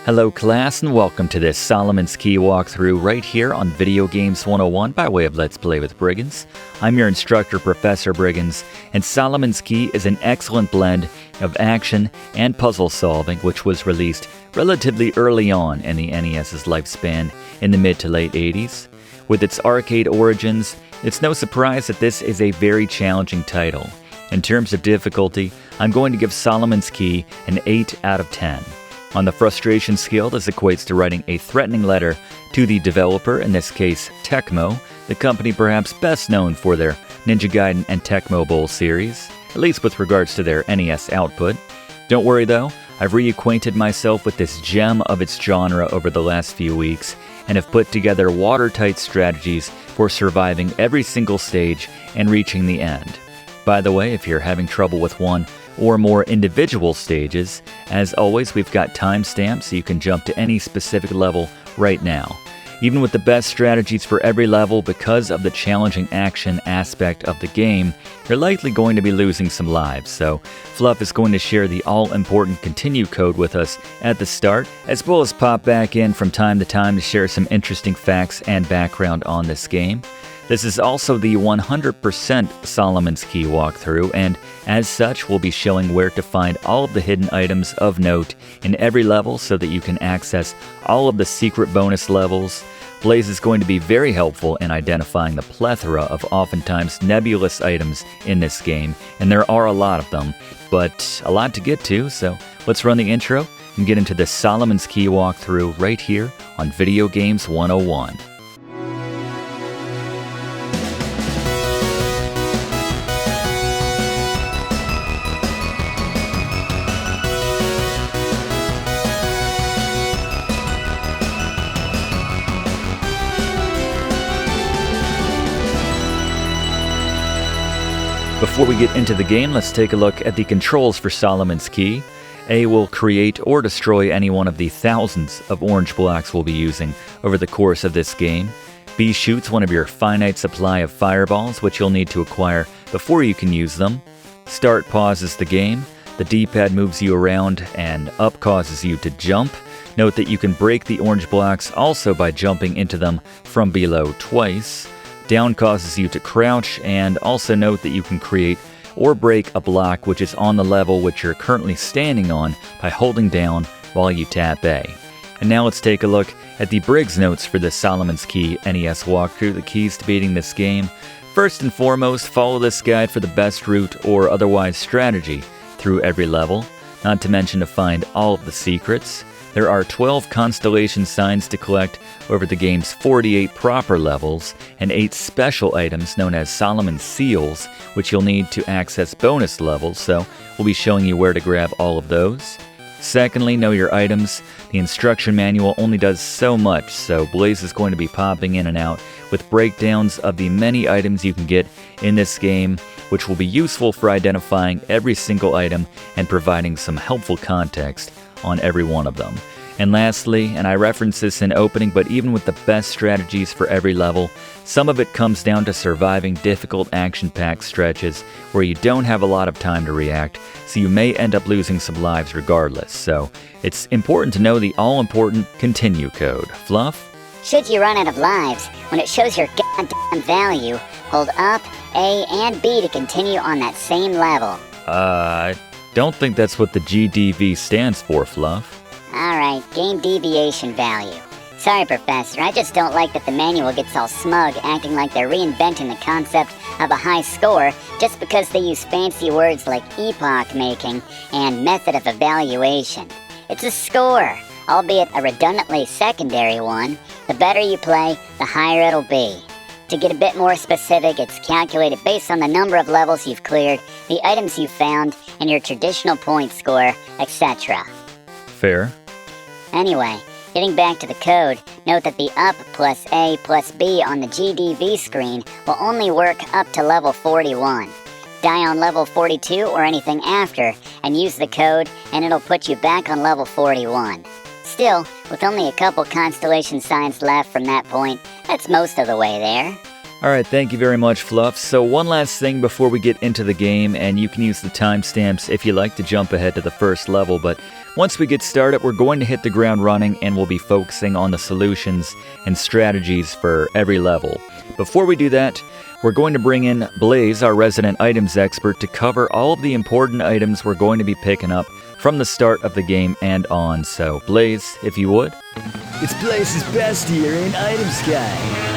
Hello class and welcome to this Solomon's Key walkthrough right here on Video Games 101 by way of Let's Play with Brigands. I'm your instructor, Professor Brigands, and Solomon's Key is an excellent blend of action and puzzle solving which was released relatively early on in the NES's lifespan in the mid to late 80s. With its arcade origins, it's no surprise that this is a very challenging title. In terms of difficulty, I'm going to give Solomon's Key an 8 out of 10. On the frustration scale, this equates to writing a threatening letter to the developer, in this case Tecmo, the company perhaps best known for their Ninja Gaiden and Tecmo Bowl series, at least with regards to their NES output. Don't worry though, I've reacquainted myself with this gem of its genre over the last few weeks, and have put together watertight strategies for surviving every single stage and reaching the end. By the way, if you're having trouble with one or more individual stages, as always we've got timestamps so you can jump to any specific level right now. Even with the best strategies for every level, because of the challenging action aspect of the game, you're likely going to be losing some lives, so Fluff is going to share the all-important continue code with us at the start, as well as pop back in from time to time to share some interesting facts and background on this game. This is also the 100% Solomon's Key walkthrough, and as such, we'll be showing where to find all of the hidden items of note in every level so that you can access all of the secret bonus levels. Blaze is going to be very helpful in identifying the plethora of oftentimes nebulous items in this game, and there are a lot of them, but a lot to get to, so let's run the intro and get into the Solomon's Key walkthrough right here on Video Games 101. Before we get into the game, let's take a look at the controls for Solomon's Key. A will create or destroy any one of the thousands of orange blocks we'll be using over the course of this game. B shoots one of your finite supply of fireballs, which you'll need to acquire before you can use them. Start pauses the game. The D-pad moves you around, and up causes you to jump. Note that you can break the orange blocks also by jumping into them from below twice. Down causes you to crouch, and also note that you can create or break a block which is on the level which you're currently standing on by holding down while you tap A. And now let's take a look at the Briggs notes for the Solomon's Key NES walkthrough, the keys to beating this game. First and foremost, follow this guide for the best route or otherwise strategy through every level, not to mention to find all of the secrets. There are 12 constellation signs to collect over the game's 48 proper levels, and 8 special items known as Solomon's Seals, which you'll need to access bonus levels, so we'll be showing you where to grab all of those. Secondly, know your items. The instruction manual only does so much, so Blaze is going to be popping in and out with breakdowns of the many items you can get in this game, which will be useful for identifying every single item and providing some helpful context on every one of them. And lastly, and I referenced this in opening, but even with the best strategies for every level, some of it comes down to surviving difficult action-packed stretches where you don't have a lot of time to react, so you may end up losing some lives regardless. So it's important to know the all-important continue code. Fluff? Should you run out of lives, when it shows your goddamn value, hold up, A, and B to continue on that same level. I don't think that's what the GDV stands for, Fluff. Alright, game deviation value. Sorry, Professor, I just don't like that the manual gets all smug, acting like they're reinventing the concept of a high score just because they use fancy words like epoch-making and method of evaluation. It's a score, albeit a redundantly secondary one. The better you play, the higher it'll be. To get a bit more specific, it's calculated based on the number of levels you've cleared, the items you've found, and your traditional point score, etc. Fair. Anyway, getting back to the code, note that the up plus A plus B on the GDV screen will only work up to level 41. Die on level 42 or anything after, and use the code, and it'll put you back on level 41. Still, with only a couple constellation signs left from that point, that's most of the way there. Alright, thank you very much, Fluff. So one last thing before we get into the game, and you can use the timestamps if you like to jump ahead to the first level, but once we get started, we're going to hit the ground running and we'll be focusing on the solutions and strategies for every level. Before we do that, we're going to bring in Blaze, our resident items expert, to cover all of the important items we're going to be picking up from the start of the game and on. So, Blaze, if you would. It's Blaze's best year in Items Guide.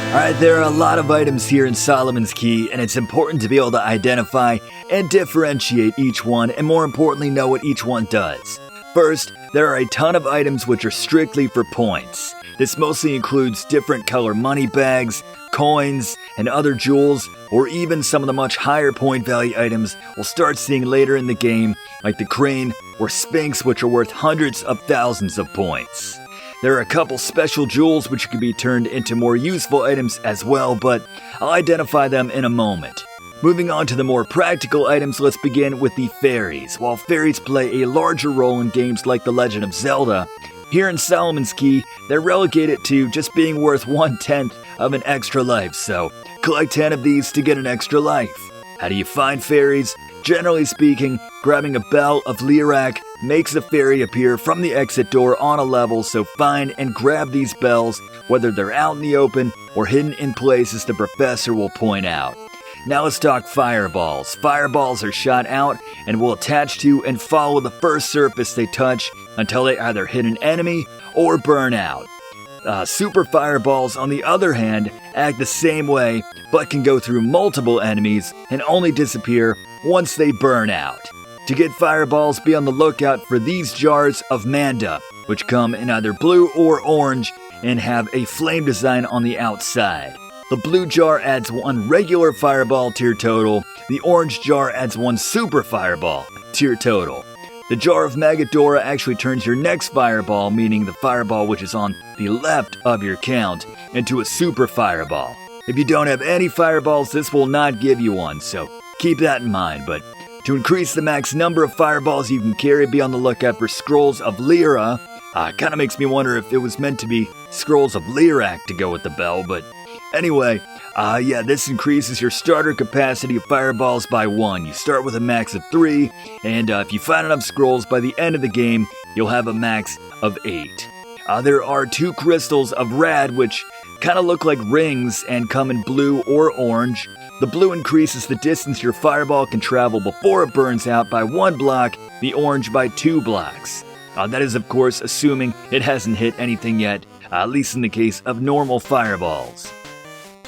Alright, there are a lot of items here in Solomon's Key, and it's important to be able to identify and differentiate each one, and more importantly, know what each one does. First, there are a ton of items which are strictly for points. This mostly includes different color money bags, coins, and other jewels, or even some of the much higher point value items we'll start seeing later in the game, like the crane or sphinx, which are worth hundreds of thousands of points. There are a couple special jewels which can be turned into more useful items as well, but I'll identify them in a moment. Moving on to the more practical items, let's begin with the fairies. While fairies play a larger role in games like The Legend of Zelda, here in Solomon's Key, they're relegated to just being worth 1/10 of an extra life, so collect 10 of these to get an extra life. How do you find fairies? Generally speaking, grabbing a bell of Lyrak makes a fairy appear from the exit door on a level, so find and grab these bells, whether they're out in the open or hidden in places the professor will point out. Now let's talk fireballs. Fireballs are shot out and will attach to and follow the first surface they touch until they either hit an enemy or burn out. Super fireballs, on the other hand, act the same way, but can go through multiple enemies and only disappear once they burn out. To get fireballs, be on the lookout for these jars of Manda, which come in either blue or orange and have a flame design on the outside. The blue jar adds 1 regular fireball to your total. The orange jar adds 1 super fireball to your total. The jar of Megadora actually turns your next fireball, meaning the fireball which is on the left of your count, into a super fireball. If you don't have any fireballs, this will not give you one, so keep that in mind. But to increase the max number of fireballs you can carry, be on the lookout for Scrolls of Lyra. Kinda makes me wonder if it was meant to be Scrolls of Lyrak to go with the bell, but anyway, this increases your starter capacity of fireballs by 1. You start with a max of 3, and if you find enough scrolls by the end of the game, you'll have a max of 8. There are 2 crystals of Rad, which kind of look like rings and come in blue or orange. The blue increases the distance your fireball can travel before it burns out by 1 block, the orange by 2 blocks. That is, of course, assuming it hasn't hit anything yet, at least in the case of normal fireballs.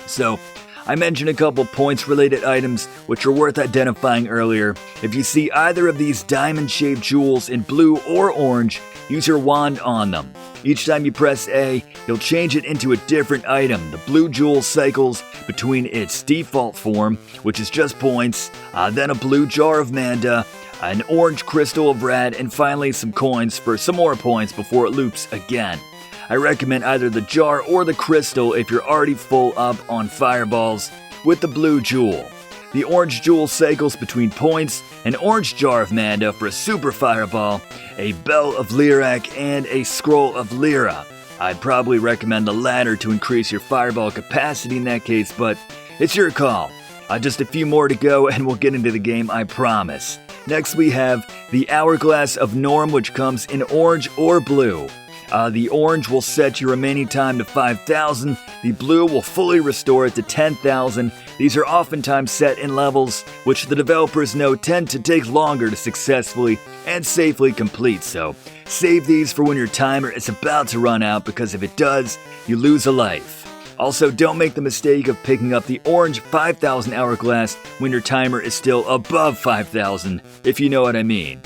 So, I mentioned a couple points-related items which are worth identifying earlier. If you see either of these diamond-shaped jewels in blue or orange, use your wand on them. Each time you press A, you'll change it into a different item. The blue jewel cycles between its default form, which is just points, then a blue jar of Manda, an orange crystal of Rad, and finally some coins for some more points before it loops again. I recommend either the jar or the crystal if you're already full up on fireballs with the blue jewel. The orange jewel cycles between points, an orange jar of Manda for a super fireball, a bell of Lyrak, and a scroll of Lyra. I'd probably recommend the latter to increase your fireball capacity in that case, but it's your call. Just a few more to go and we'll get into the game, I promise. Next we have the Hourglass of Norm, which comes in orange or blue. The orange will set your remaining time to 5,000. The blue will fully restore it to 10,000. These are oftentimes set in levels which the developers know tend to take longer to successfully and safely complete, so save these for when your timer is about to run out, because if it does, you lose a life. Also, don't make the mistake of picking up the orange 5,000 hourglass when your timer is still above 5,000, if you know what I mean.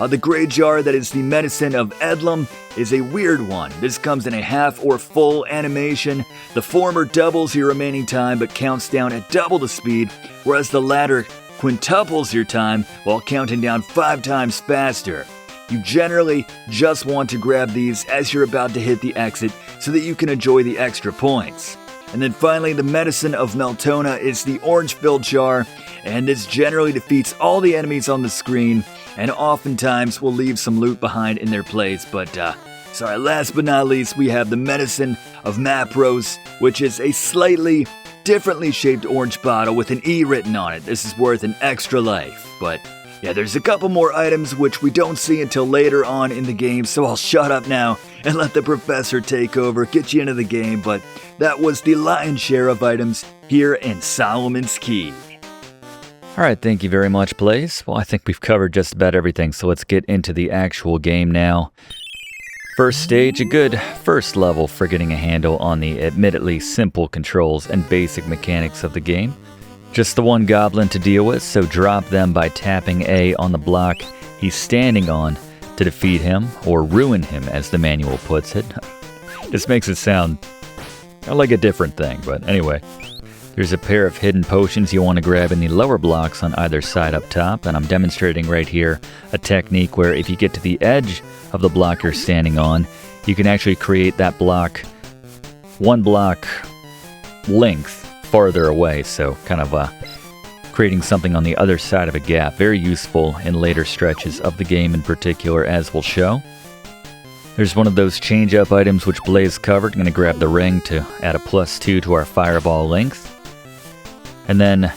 The gray jar that is the medicine of Edlem is a weird one. This comes in a half or full animation. The former doubles your remaining time but counts down at double the speed, whereas the latter quintuples your time while counting down 5 times faster. You generally just want to grab these as you're about to hit the exit so that you can enjoy the extra points. And then finally, the medicine of Meltona is the orange-filled jar, and this generally defeats all the enemies on the screen and oftentimes will leave some loot behind in their place. But last but not least, we have the medicine of Mapros, which is a slightly differently shaped orange bottle with an E written on it. This is worth an extra life. But yeah, there's a couple more items which we don't see until later on in the game, so I'll shut up now and let the professor take over, get you into the game. But that was the lion's share of items here in Solomon's Key. Alright, thank you very much, Blaze. Well, I think we've covered just about everything, so let's get into the actual game now. First stage, a good first level for getting a handle on the admittedly simple controls and basic mechanics of the game. Just the one goblin to deal with, so drop them by tapping A on the block he's standing on to defeat him, or ruin him as the manual puts it. This makes it sound like a different thing, but anyway. There's a pair of hidden potions you want to grab in the lower blocks on either side up top, and I'm demonstrating right here a technique where if you get to the edge of the block you're standing on, you can actually create that block one block length farther away, so kind of creating something on the other side of a gap. Very useful in later stretches of the game in particular, as we'll show. There's one of those change-up items which Blaze covered. I'm going to grab the ring to add a +2 to our fireball length. And then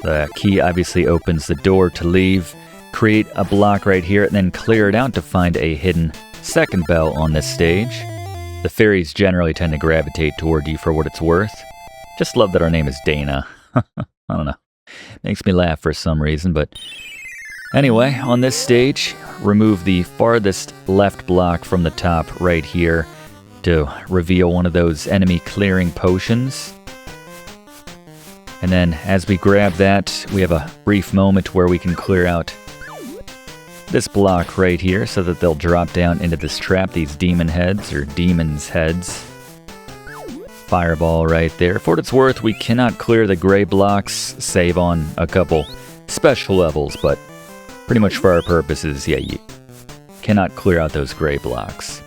the key obviously opens the door to leave. Create a block right here and then clear it out to find a hidden second bell on this stage. The fairies generally tend to gravitate toward you for what it's worth. Just love that our name is Dana. I don't know. Makes me laugh for some reason, but anyway, on this stage, remove the farthest left block from the top right here to reveal one of those enemy clearing potions. And then as we grab that, we have a brief moment where we can clear out this block right here so that they'll drop down into this trap, these demon heads, or demons' heads. Fireball right there. For what it's worth, we cannot clear the gray blocks, save on a couple special levels, but pretty much for our purposes, yeah, you cannot clear out those gray blocks.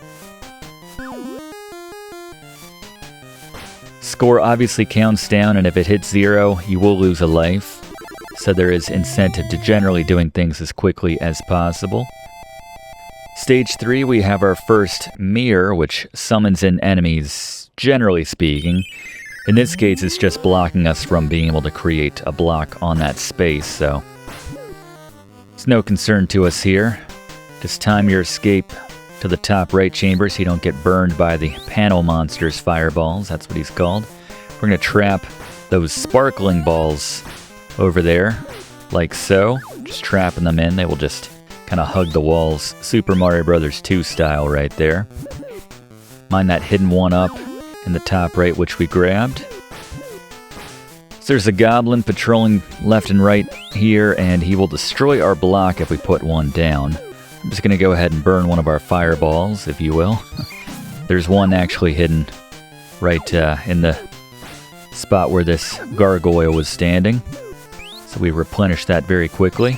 Score obviously counts down, and if it hits 0, you will lose a life. So there is incentive to generally doing things as quickly as possible. Stage 3, we have our first mirror, which summons in enemies, generally speaking. In this case, it's just blocking us from being able to create a block on that space, so it's no concern to us here. Just time your escape to the top right chamber so you don't get burned by the panel monster's fireballs. That's what he's called. We're going to trap those sparkling balls over there, like so. Just trapping them in. They will just kind of hug the walls. Super Mario Bros. 2 style right there. Mind that hidden one up in the top right, which we grabbed. So there's a goblin patrolling left and right here, and he will destroy our block if we put one down. I'm just going to go ahead and burn one of our fireballs, if you will. There's one actually hidden right in the spot where this gargoyle was standing. So we replenish that very quickly.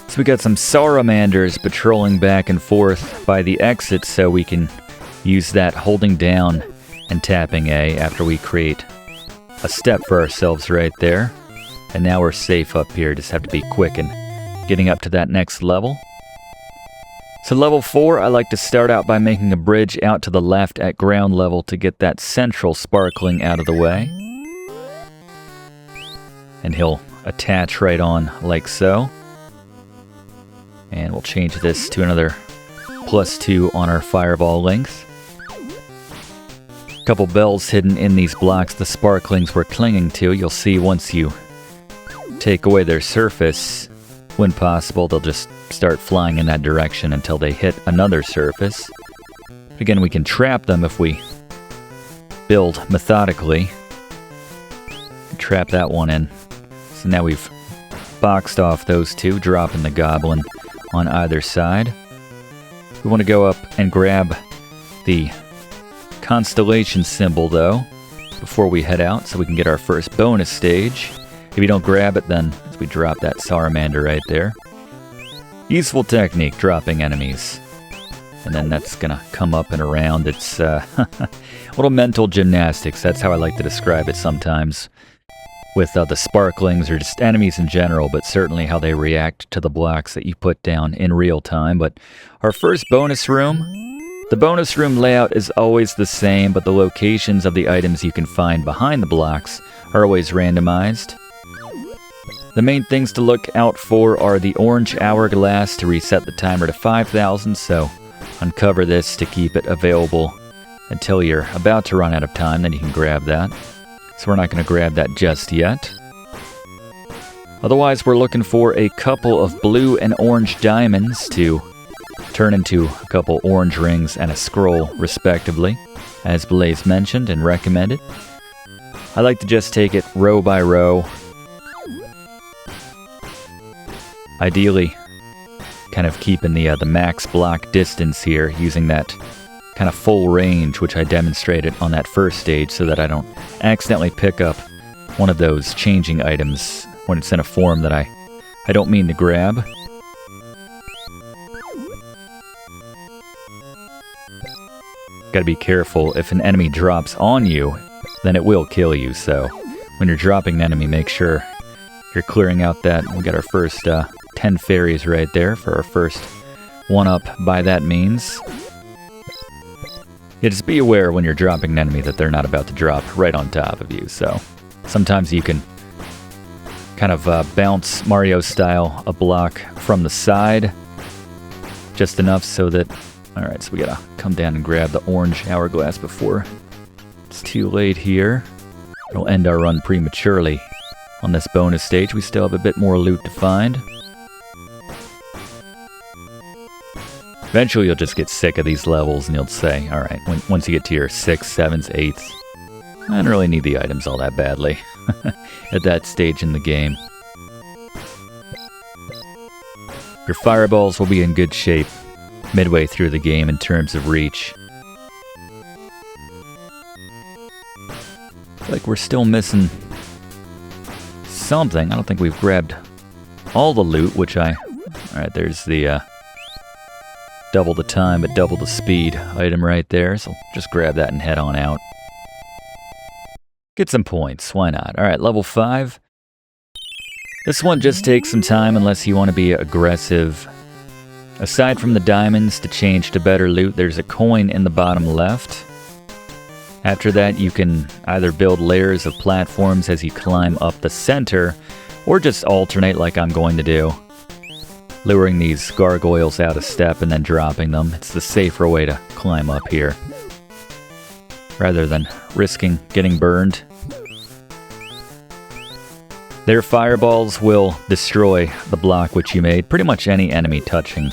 So we got some Salamanders patrolling back and forth by the exit, so we can use that holding down and tapping A after we create a step for ourselves right there. And now we're safe up here, just have to be quick and getting up to that next level. So level 4, I like to start out by making a bridge out to the left at ground level to get that central sparkling out of the way. And he'll attach right on like so. And we'll change this to another +2 on our fireball length. A couple bells hidden in these blocks the sparklings were clinging to. You'll see once you take away their surface, when possible, they'll just start flying in that direction until they hit another surface. Again, we can trap them if we build methodically. Trap that one in. So now we've boxed off those two, dropping the goblin on either side. We want to go up and grab the constellation symbol, though, before we head out, so we can get our first bonus stage. If you don't grab it, then we drop that Salamander right there. Useful technique, dropping enemies. And then that's going to come up and around. It's little mental gymnastics. That's how I like to describe it sometimes. With the sparklings or just enemies in general, but certainly how they react to the blocks that you put down in real time. But our first bonus room, The bonus room layout is always the same, but the locations of the items you can find behind the blocks are always randomized. The main things to look out for are the orange hourglass to reset the timer to 5,000, so uncover this to keep it available until you're about to run out of time, then you can grab that. So we're not going to grab that just yet. Otherwise, we're looking for a couple of blue and orange diamonds to turn into a couple orange rings and a scroll, respectively, as Blaze mentioned and recommended. I like to just take it row by row. Ideally, kind of keeping the max block distance here, using that kind of full range, which I demonstrated on that first stage, so that I don't accidentally pick up one of those changing items when it's in a form that I don't mean to grab. Gotta be careful, if an enemy drops on you, then it will kill you, so when you're dropping an enemy, make sure you're clearing out that. We got our first 10 fairies right there for our first one-up by that means. Yeah, just be aware when you're dropping an enemy that they're not about to drop right on top of you, so sometimes you can kind of bounce Mario-style a block from the side, just enough so that... Alright, so we gotta come down and grab the orange hourglass before it's too late here. It'll end our run prematurely on this bonus stage. We still have a bit more loot to find. Eventually you'll just get sick of these levels and you'll say, alright, once you get to your 6s, 7s, 8s, I don't really need the items all that badly at that stage in the game. Your fireballs will be in good shape midway through the game in terms of reach. Like we're still missing something. I don't think we've grabbed all the loot, which Alright, there's the double the time but double the speed item right there, so just grab that and head on out. Get some points, why not? Alright, level 5. This one just takes some time unless you want to be aggressive. Aside from the diamonds to change to better loot, there's a coin in the bottom left. After that, you can either build layers of platforms as you climb up the center, or just alternate like I'm going to do, luring these gargoyles out a step and then dropping them. It's the safer way to climb up here, rather than risking getting burned. Their fireballs will destroy the block which you made. Pretty much any enemy touching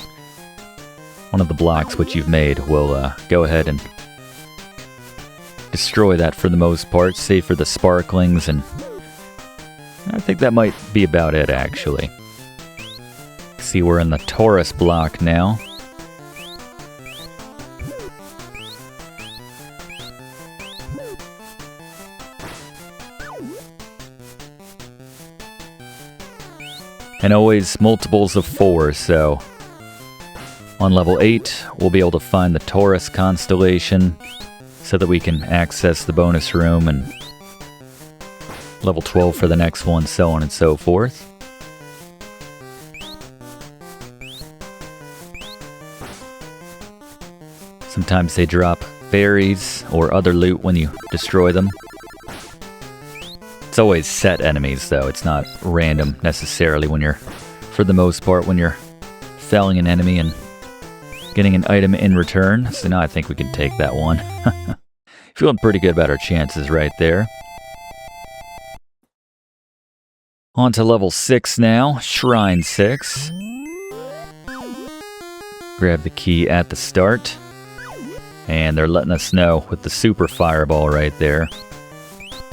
one of the blocks which you've made will go ahead and destroy that for the most part, save for the sparklings, and I think that might be about it, actually. See, we're in the Taurus block now. And always multiples of 4, so on level 8, we'll be able to find the Taurus constellation so that we can access the bonus room, and level 12 for the next one, so on and so forth. Sometimes they drop fairies or other loot when you destroy them. It's always set enemies, though. It's not random necessarily when you're, for the most part, when you're felling an enemy and getting an item in return. So now I think we can take that one. Feeling pretty good about our chances right there. On to level 6 now, Shrine 6. Grab the key at the start. And they're letting us know with the super fireball right there.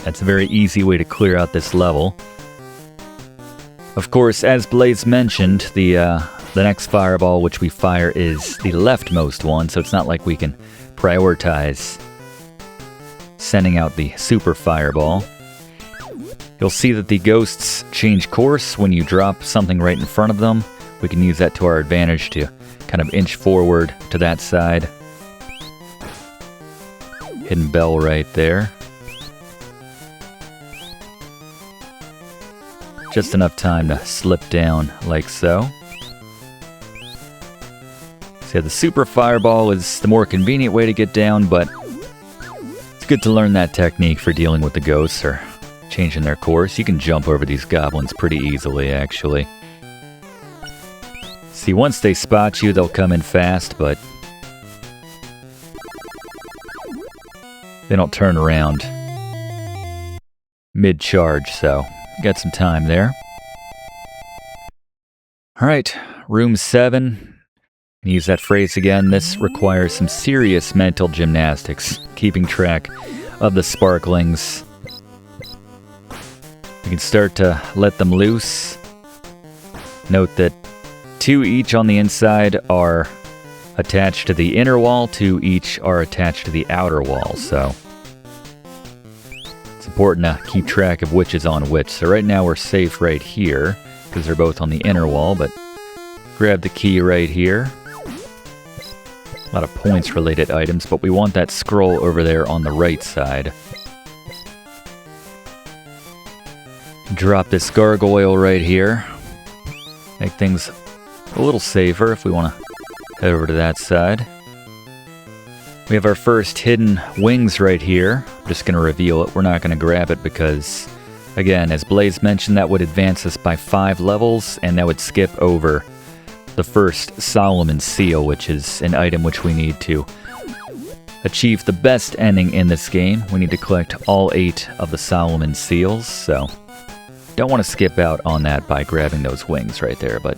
That's a very easy way to clear out this level. Of course, as Blaze mentioned, the next fireball which we fire is the leftmost one, so it's not like we can prioritize sending out the super fireball. You'll see that the ghosts change course when you drop something right in front of them. We can use that to our advantage to kind of inch forward to that side. Hidden bell right there. Just enough time to slip down like so. So So the super fireball is the more convenient way to get down, but it's good to learn that technique for dealing with the ghosts or changing their course. You can jump over these goblins pretty easily, actually. See, once they spot you, they'll come in fast, but they don't turn around mid-charge, so got some time there. Alright, room 7. Use that phrase again. This requires some serious mental gymnastics, keeping track of the sparklings. You can start to let them loose. Note that 2 each on the inside are attached to the inner wall, 2 each are attached to the outer wall, so it's important to keep track of which is on which. So right now we're safe right here, because they're both on the inner wall, but grab the key right here. A lot of points-related items, but we want that scroll over there on the right side. Drop this gargoyle right here. Make things a little safer if we want to head over to that side. We have our first hidden wings right here. I'm just going to reveal it. We're not going to grab it because, again, as Blaze mentioned, that would advance us by 5 levels, and that would skip over the first Solomon Seal, which is an item which we need to achieve the best ending in this game. We need to collect all 8 of the Solomon Seals, so don't want to skip out on that by grabbing those wings right there, but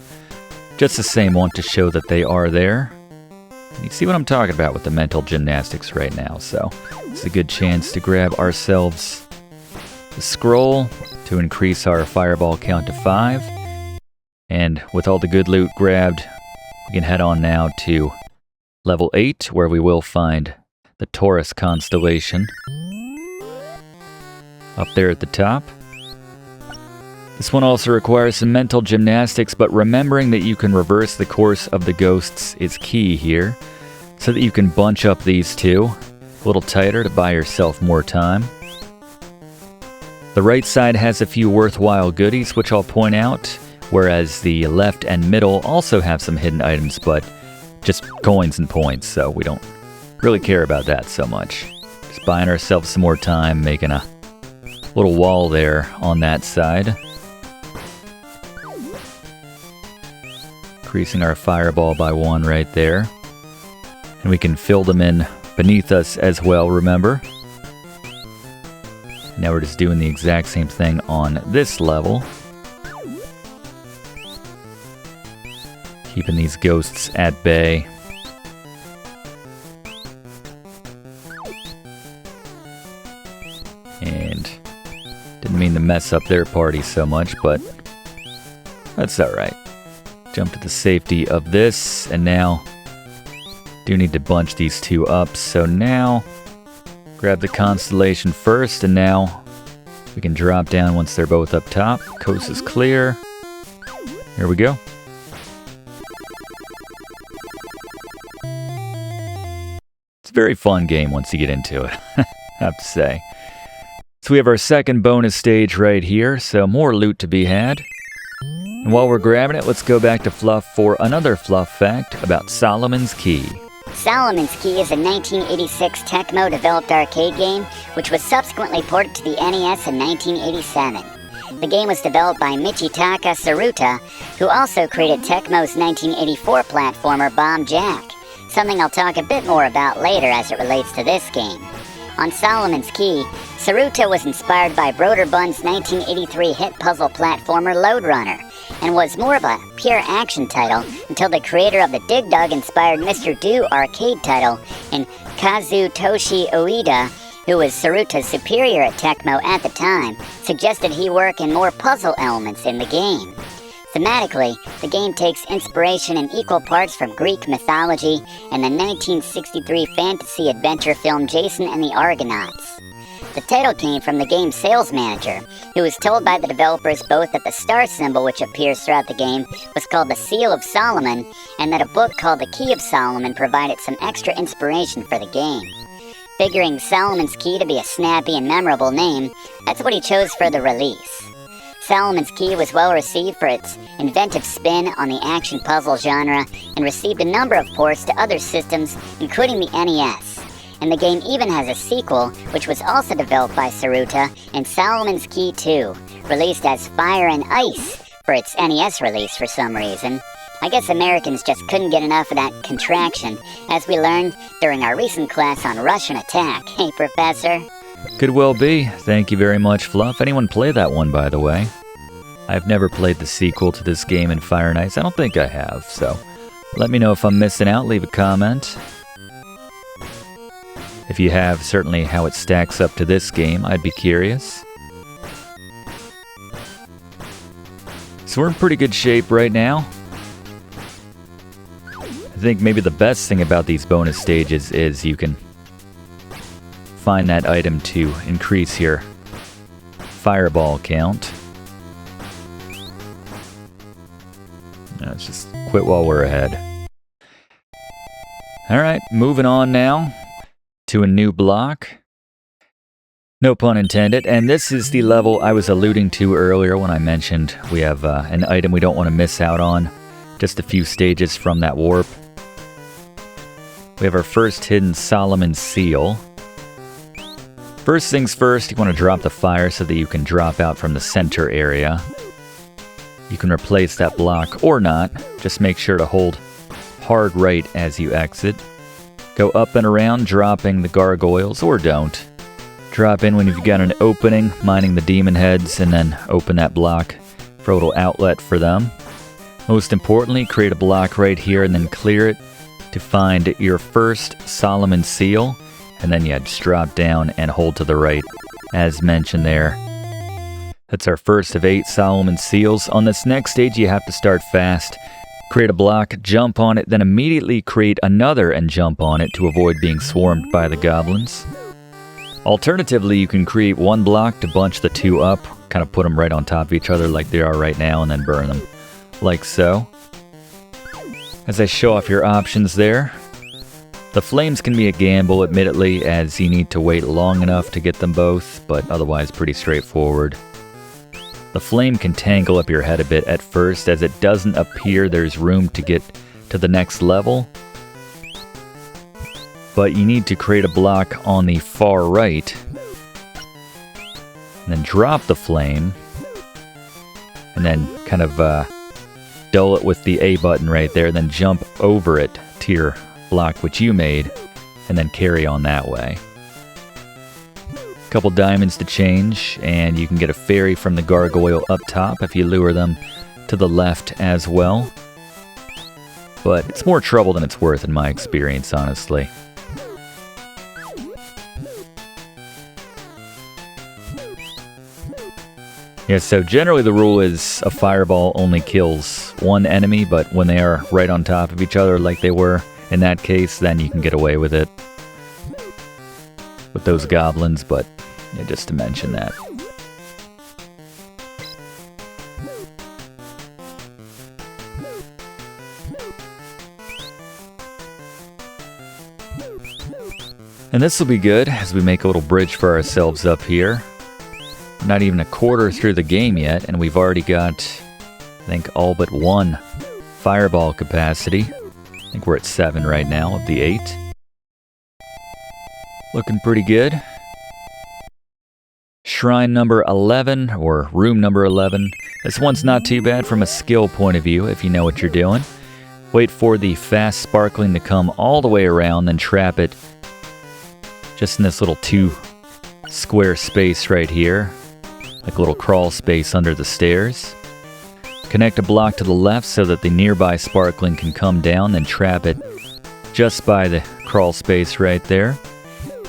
just the same, want to show that they are there. You see what I'm talking about with the mental gymnastics right now, so it's a good chance to grab ourselves the scroll to increase our fireball count to 5. And with all the good loot grabbed, we can head on now to level 8, where we will find the Taurus constellation up there at the top. This one also requires some mental gymnastics, but remembering that you can reverse the course of the ghosts is key here, so that you can bunch up these 2 a little tighter to buy yourself more time. The right side has a few worthwhile goodies, which I'll point out, whereas the left and middle also have some hidden items, but just coins and points, so we don't really care about that so much. Just buying ourselves some more time, making a little wall there on that side. Increasing our fireball by 1 right there. And we can fill them in beneath us as well, remember? Now we're just doing the exact same thing on this level. Keeping these ghosts at bay. And didn't mean to mess up their party so much, but that's alright. Jump to the safety of this, and now do need to bunch these 2 up. So now grab the constellation first, and now we can drop down once they're both up top. Coast is clear. Here we go. It's a very fun game once you get into it, I have to say. So we have our second bonus stage right here, so more loot to be had. And while we're grabbing it, let's go back to Fluff for another Fluff fact about Solomon's Key. Solomon's Key is a 1986 Tecmo-developed arcade game, which was subsequently ported to the NES in 1987. The game was developed by Michitaka Saruta, who also created Tecmo's 1984 platformer Bomb Jack, something I'll talk a bit more about later as it relates to this game. On Solomon's Key, Saruta was inspired by Broderbund's 1983 hit puzzle platformer Lode Runner, and was more of a pure action title until the creator of the Dig Dug-inspired Mr. Do arcade title in Kazutoshi Ueda, who was Saruta's superior at Tecmo at the time, suggested he work in more puzzle elements in the game. Thematically, the game takes inspiration in equal parts from Greek mythology and the 1963 fantasy adventure film Jason and the Argonauts. The title came from the game's sales manager, who was told by the developers both that the star symbol which appears throughout the game was called the Seal of Solomon, and that a book called the Key of Solomon provided some extra inspiration for the game. Figuring Solomon's Key to be a snappy and memorable name, that's what he chose for the release. Solomon's Key was well received for its inventive spin on the action puzzle genre and received a number of ports to other systems, including the NES. And the game even has a sequel, which was also developed by Saruta, and Solomon's Key 2, released as Fire and Ice for its NES release for some reason. I guess Americans just couldn't get enough of that contraction, as we learned during our recent class on Russian attack. Hey, Professor? Could well be. Thank you very much, Fluff. Anyone play that one, by the way? I've never played the sequel to this game in Fire and Ice. I don't think I have, so let me know if I'm missing out. Leave a comment. If you have, certainly how it stacks up to this game, I'd be curious. So we're in pretty good shape right now. I think maybe the best thing about these bonus stages is you can find that item to increase your fireball count. Let's just quit while we're ahead. Alright, moving on now to a new block. No pun intended. And this is the level I was alluding to earlier when I mentioned we have an item we don't want to miss out on. Just a few stages from that warp. We have our first hidden Solomon's Seal. First things first, you want to drop the fire so that you can drop out from the center area. You can replace that block or not. Just make sure to hold hard right as you exit. Go up and around, dropping the gargoyles, or don't. Drop in when you've got an opening, mining the demon heads, and then open that block for a little outlet for them. Most importantly, create a block right here and then clear it to find your first Solomon's Seal. And then, yeah, just drop down and hold to the right, as mentioned there. That's our first of 8 Solomon's Seals. On this next stage, you have to start fast. Create a block, jump on it, then immediately create another and jump on it to avoid being swarmed by the goblins. Alternatively, you can create one block to bunch the two up, kind of put them right on top of each other like they are right now, and then burn them, like so. As I show off your options there, the flames can be a gamble, admittedly, as you need to wait long enough to get them both, but otherwise pretty straightforward. The flame can tangle up your head a bit at first, as it doesn't appear there's room to get to the next level. But you need to create a block on the far right, and then drop the flame, and then kind of dull it with the A button right there, then jump over it to your block which you made, and then carry on that way. Couple diamonds to change, and you can get a fairy from the gargoyle up top if you lure them to the left as well. But it's more trouble than it's worth in my experience, honestly. Yeah, so generally the rule is a fireball only kills one enemy, but when they are right on top of each other like they were in that case, then you can get away with it with those goblins, but yeah, just to mention that. And this will be good as we make a little bridge for ourselves up here. We're not even a quarter through the game yet, and we've already got, I think, all but 1 fireball capacity. I think we're at 7 right now of the 8. Looking pretty good. Shrine number 11, or room number 11. This one's not too bad from a skill point of view if you know what you're doing. Wait for the fast sparkling to come all the way around, then trap it just in this little 2 square space right here, like a little crawl space under the stairs. Connect a block to the left so that the nearby sparkling can come down, then trap it just by the crawl space right there.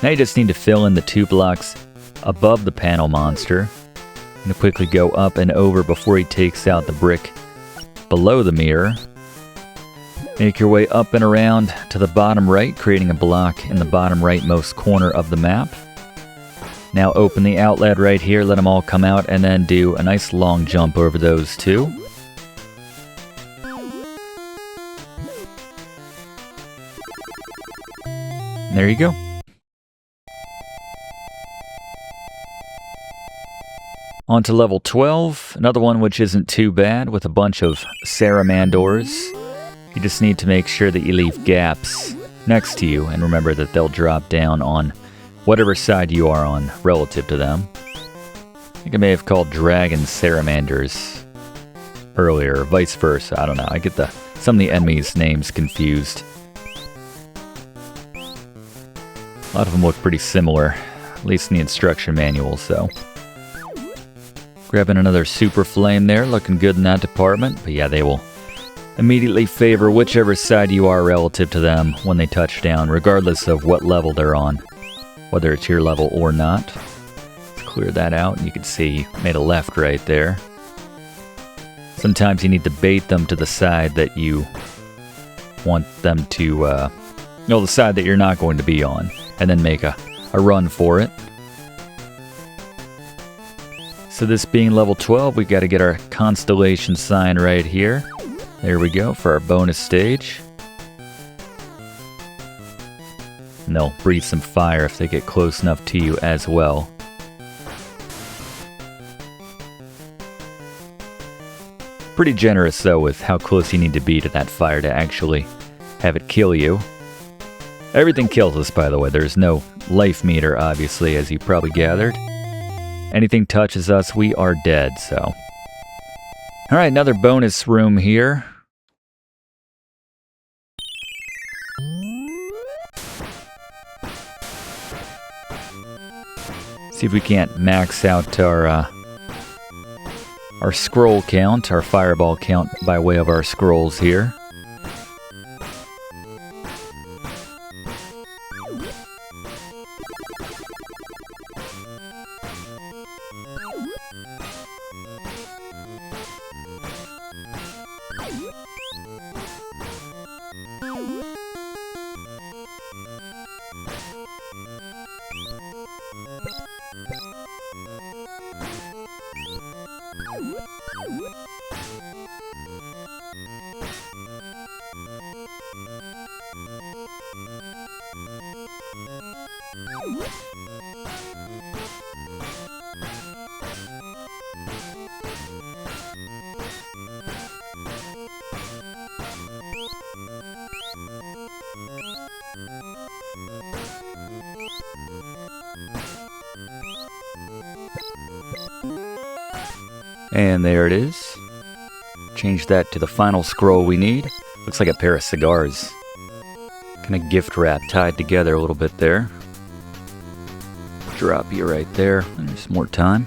Now you just need to fill in the 2 blocks above the panel monster, and quickly go up and over before he takes out the brick below the mirror. Make your way up and around to the bottom right, creating a block in the bottom rightmost corner of the map. Now open the outlet right here, let them all come out, and then do a nice long jump over those 2. There you go. On to level 12, another one which isn't too bad with a bunch of salamanders. You just need to make sure that you leave gaps next to you and remember that they'll drop down on whatever side you are on relative to them. I think I may have called dragon salamanders earlier, or vice versa. I don't know. I get some of the enemies' names confused. A lot of them look pretty similar, at least in the instruction manual, so. Grabbing another super flame there, looking good in that department. But yeah, they will immediately favor whichever side you are relative to them when they touch down, regardless of what level they're on, whether it's your level or not. Let's clear that out, and you can see you made a left right there. Sometimes you need to bait them to the side that you want them to, the side that you're not going to be on, and then make a run for it. So this being level 12, we got to get our constellation sign right here. There we go for our bonus stage. And they'll breathe some fire if they get close enough to you as well. Pretty generous though with how close you need to be to that fire to actually have it kill you. Everything kills us, by the way. There's no life meter, obviously, as you probably gathered. Anything touches us, we are dead, so. Alright, another bonus room here. See if we can't max out our scroll count, our fireball count by way of our scrolls here. And there it is. Change that to the final scroll we need. Looks like a pair of cigars. Kind of gift wrap tied together a little bit there. Drop you right there. There's more time.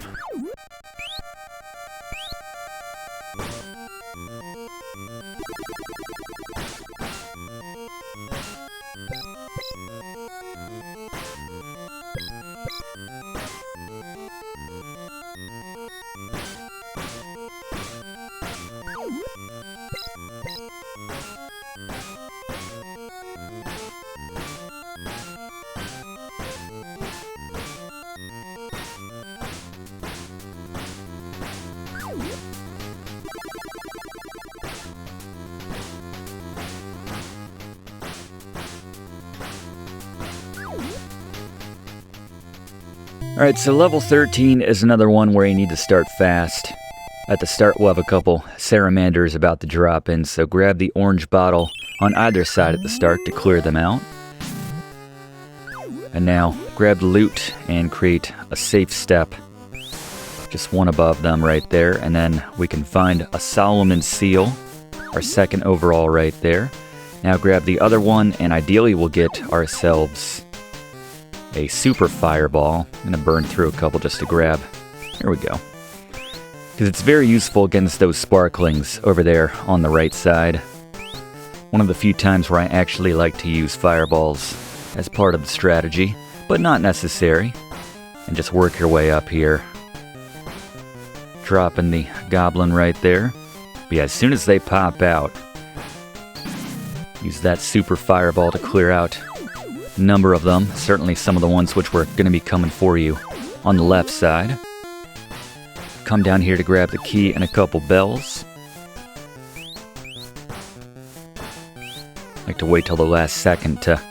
Alright, so level 13 is another one where you need to start fast. At the start, we'll have a couple salamanders about to drop in, so grab the orange bottle on either side at the start to clear them out. And now, grab the loot and create a safe step. Just one above them right there, and then we can find a Solomon seal, our second overall right there. Now grab the other one, and ideally we'll get ourselves a super fireball. I'm going to burn through a couple just to grab. Here we go. Because it's very useful against those sparklings over there on the right side. One of the few times where I actually like to use fireballs as part of the strategy, but not necessary. And just work your way up here. Dropping the goblin right there. But yeah, as soon as they pop out, use that super fireball to clear out a number of them. Certainly some of the ones which were going to be coming for you on the left side. Come down here to grab the key and a couple bells. Like to wait till the last second to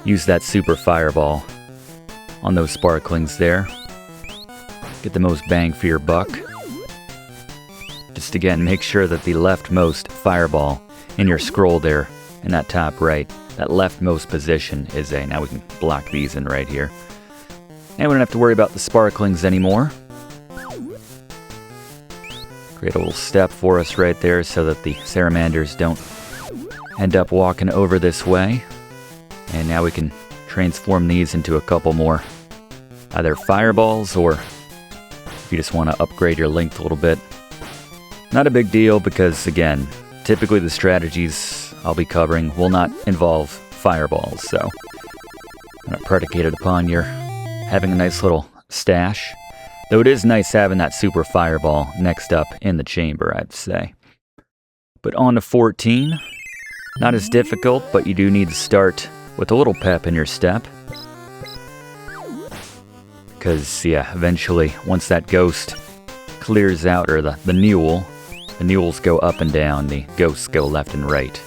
use that super fireball on those sparklings there. get the most bang for your buck. Just again, make sure that the leftmost fireball in your scroll there, in that top right, that leftmost position is a... Now we can block these in right here. And we don't have to worry about the sparklings anymore. Create a little step for us right there so that the salamanders don't end up walking over this way. And now we can transform these into a couple more either fireballs, or if you just want to upgrade your length a little bit. Not a big deal because, again, typically the strategies I'll be covering will not involve fireballs, so not predicated upon your having a nice little stash. Though it is nice having that super fireball next up in the chamber, I'd say. But on to 14. Not as difficult, but you do need to start with a little pep in your step. Because, yeah, eventually, once that ghost clears out, or the mules go up and down, the ghosts go left and right.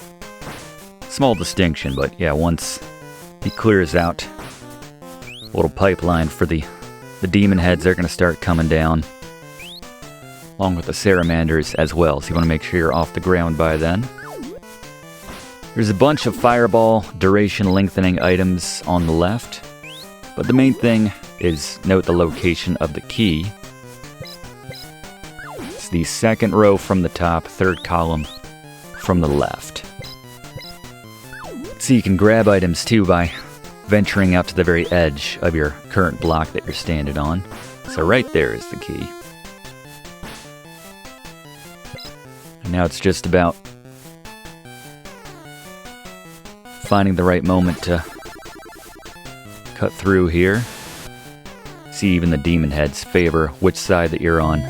Small distinction, but yeah, once he clears out, a little pipeline for the demon heads, they're going to start coming down. Along with the salamanders as well, so you want to make sure you're off the ground by then. There's a bunch of fireball duration lengthening items on the left, but the main thing is note the location of the key. It's the second row from the top, third column from the left. So you can grab items too by venturing out to the very edge of your current block that you're standing on. So right there is the key. And now it's just about finding the right moment to cut through here. See, even the demon heads favor which side that you're on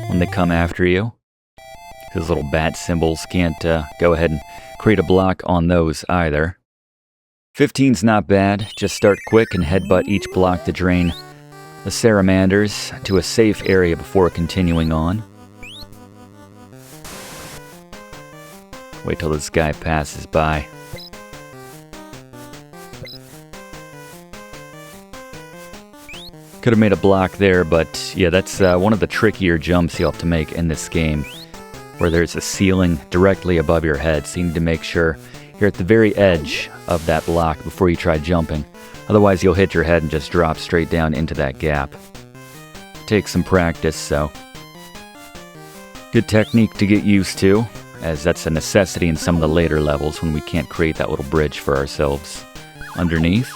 when they come after you. Those little bat symbols can't go ahead and create a block on those either. 15's not bad. Just start quick and headbutt each block to drain the salamanders to a safe area before continuing on. Wait till this guy passes by. Could have made a block there, but yeah, that's one of the trickier jumps you'll have to make in this game, where there's a ceiling directly above your head, so you need to make sure you're at the very edge of that block before you try jumping. Otherwise, you'll hit your head and just drop straight down into that gap. Takes some practice, so good technique to get used to, as that's a necessity in some of the later levels when we can't create that little bridge for ourselves underneath.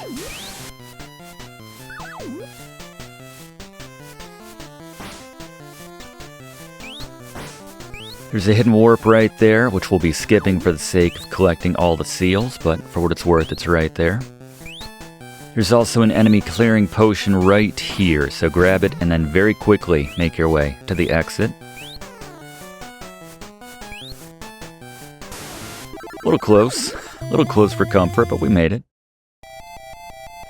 There's a hidden warp right there, which we'll be skipping for the sake of collecting all the seals, but for what it's worth, it's right there. There's also an enemy clearing potion right here, so grab it and then very quickly make your way to the exit. A little close for comfort, but we made it.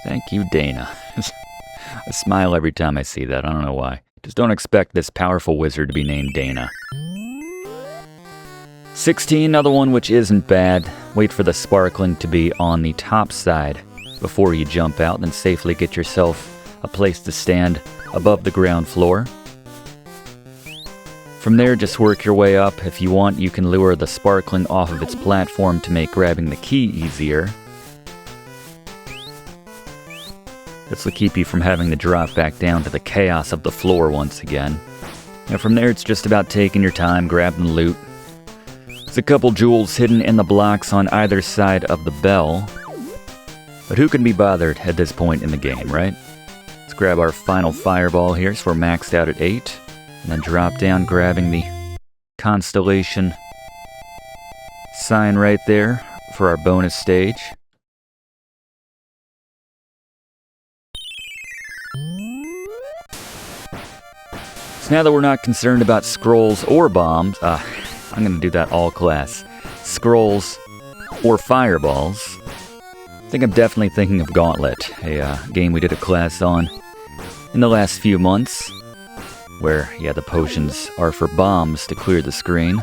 Thank you, Dana. I smile every time I see that, I don't know why. Just don't expect this powerful wizard to be named Dana. 16, another one which isn't bad. Wait for the sparkling to be on the top side before you jump out, then safely get yourself a place to stand above the ground floor. From there, just work your way up. If you want, you can lure the sparkling off of its platform to make grabbing the key easier. This will keep you from having to drop back down to the chaos of the floor once again. And from there, it's just about taking your time, grabbing the loot. There's a couple jewels hidden in the blocks on either side of the bell. But who can be bothered at this point in the game, right? Let's grab our final fireball here, so we're maxed out at 8. And then drop down, grabbing the constellation sign right there for our bonus stage. So now that we're not concerned about scrolls or bombs, I'm going to do that all class. Scrolls or fireballs. I think I'm definitely thinking of Gauntlet, a game we did a class on in the last few months, where, yeah, the potions are for bombs to clear the screen.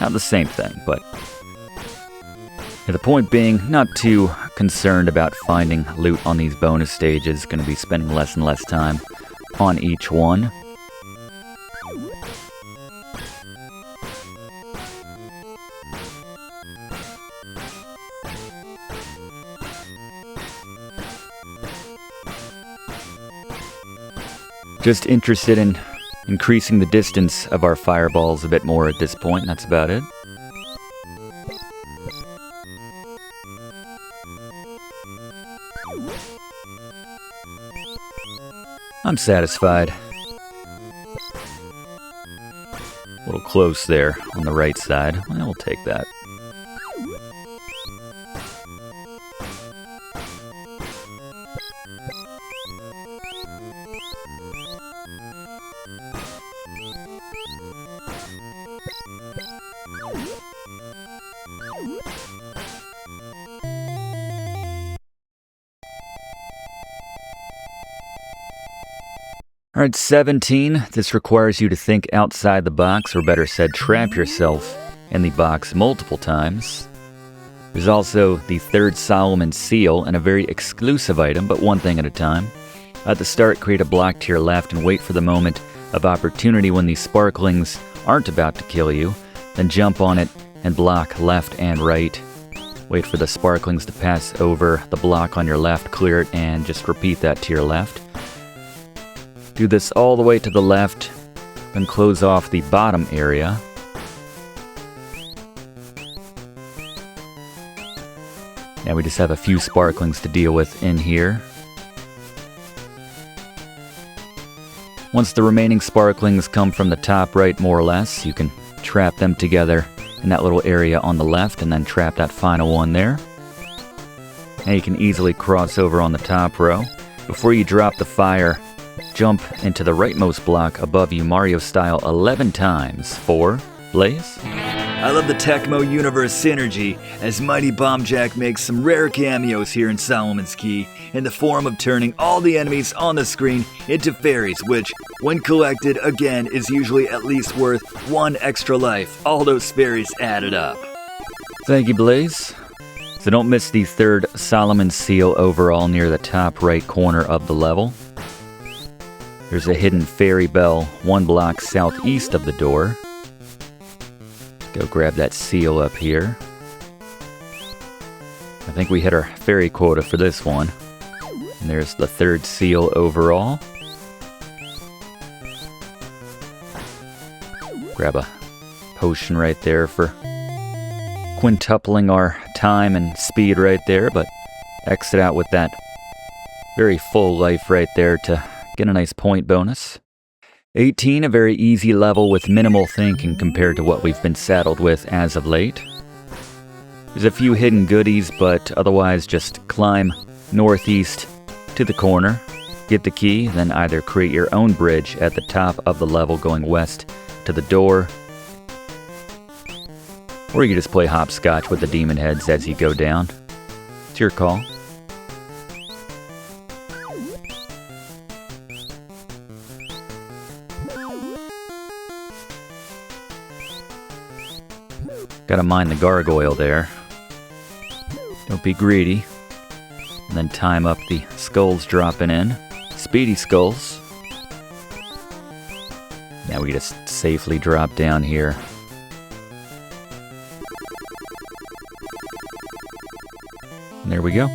Not the same thing, but yeah, the point being, not too concerned about finding loot on these bonus stages. Going to be spending less and less time on each one. Just interested in increasing the distance of our fireballs a bit more at this point, and that's about it. I'm satisfied. A little close there on the right side. Well, we'll take that. Alright, 17. This requires you to think outside the box, or better said, trap yourself in the box multiple times. There's also the third Solomon seal, and a very exclusive item, but one thing at a time. At the start, create a block to your left and wait for the moment of opportunity when these sparklings aren't about to kill you. Then jump on it and block left and right. Wait for the sparklings to pass over the block on your left, clear it, and just repeat that to your left. Do this all the way to the left, then close off the bottom area. Now we just have a few sparklings to deal with in here. Once the remaining sparklings come from the top right, more or less, you can trap them together in that little area on the left, and then trap that final one there. Now you can easily cross over on the top row. Before you drop the fire, jump into the rightmost block above you Mario style 11 times for Blaze. I love the Tecmo universe synergy, as Mighty Bomb Jack makes some rare cameos here in Solomon's Key, in the form of turning all the enemies on the screen into fairies, which, when collected, again, is usually at least worth one extra life, all those fairies added up. Thank you, Blaze. So don't miss the third Solomon seal overall near the top right corner of the level. There's a hidden fairy bell 1 block southeast of the door. Go grab that seal up here. I think we hit our fairy quota for this one. And there's the third seal overall. Grab a potion right there for quintupling our time and speed right there, but exit out with that very full life right there to get a nice point bonus. 18, a very easy level with minimal thinking compared to what we've been saddled with as of late. There's a few hidden goodies, but otherwise just climb northeast to the corner, get the key, then either create your own bridge at the top of the level going west to the door, or you can just play hopscotch with the demon heads as you go down. It's your call. Gotta mind the gargoyle there. Don't be greedy. And then time up the skulls dropping in. Speedy skulls. Now we just safely drop down here. And there we go.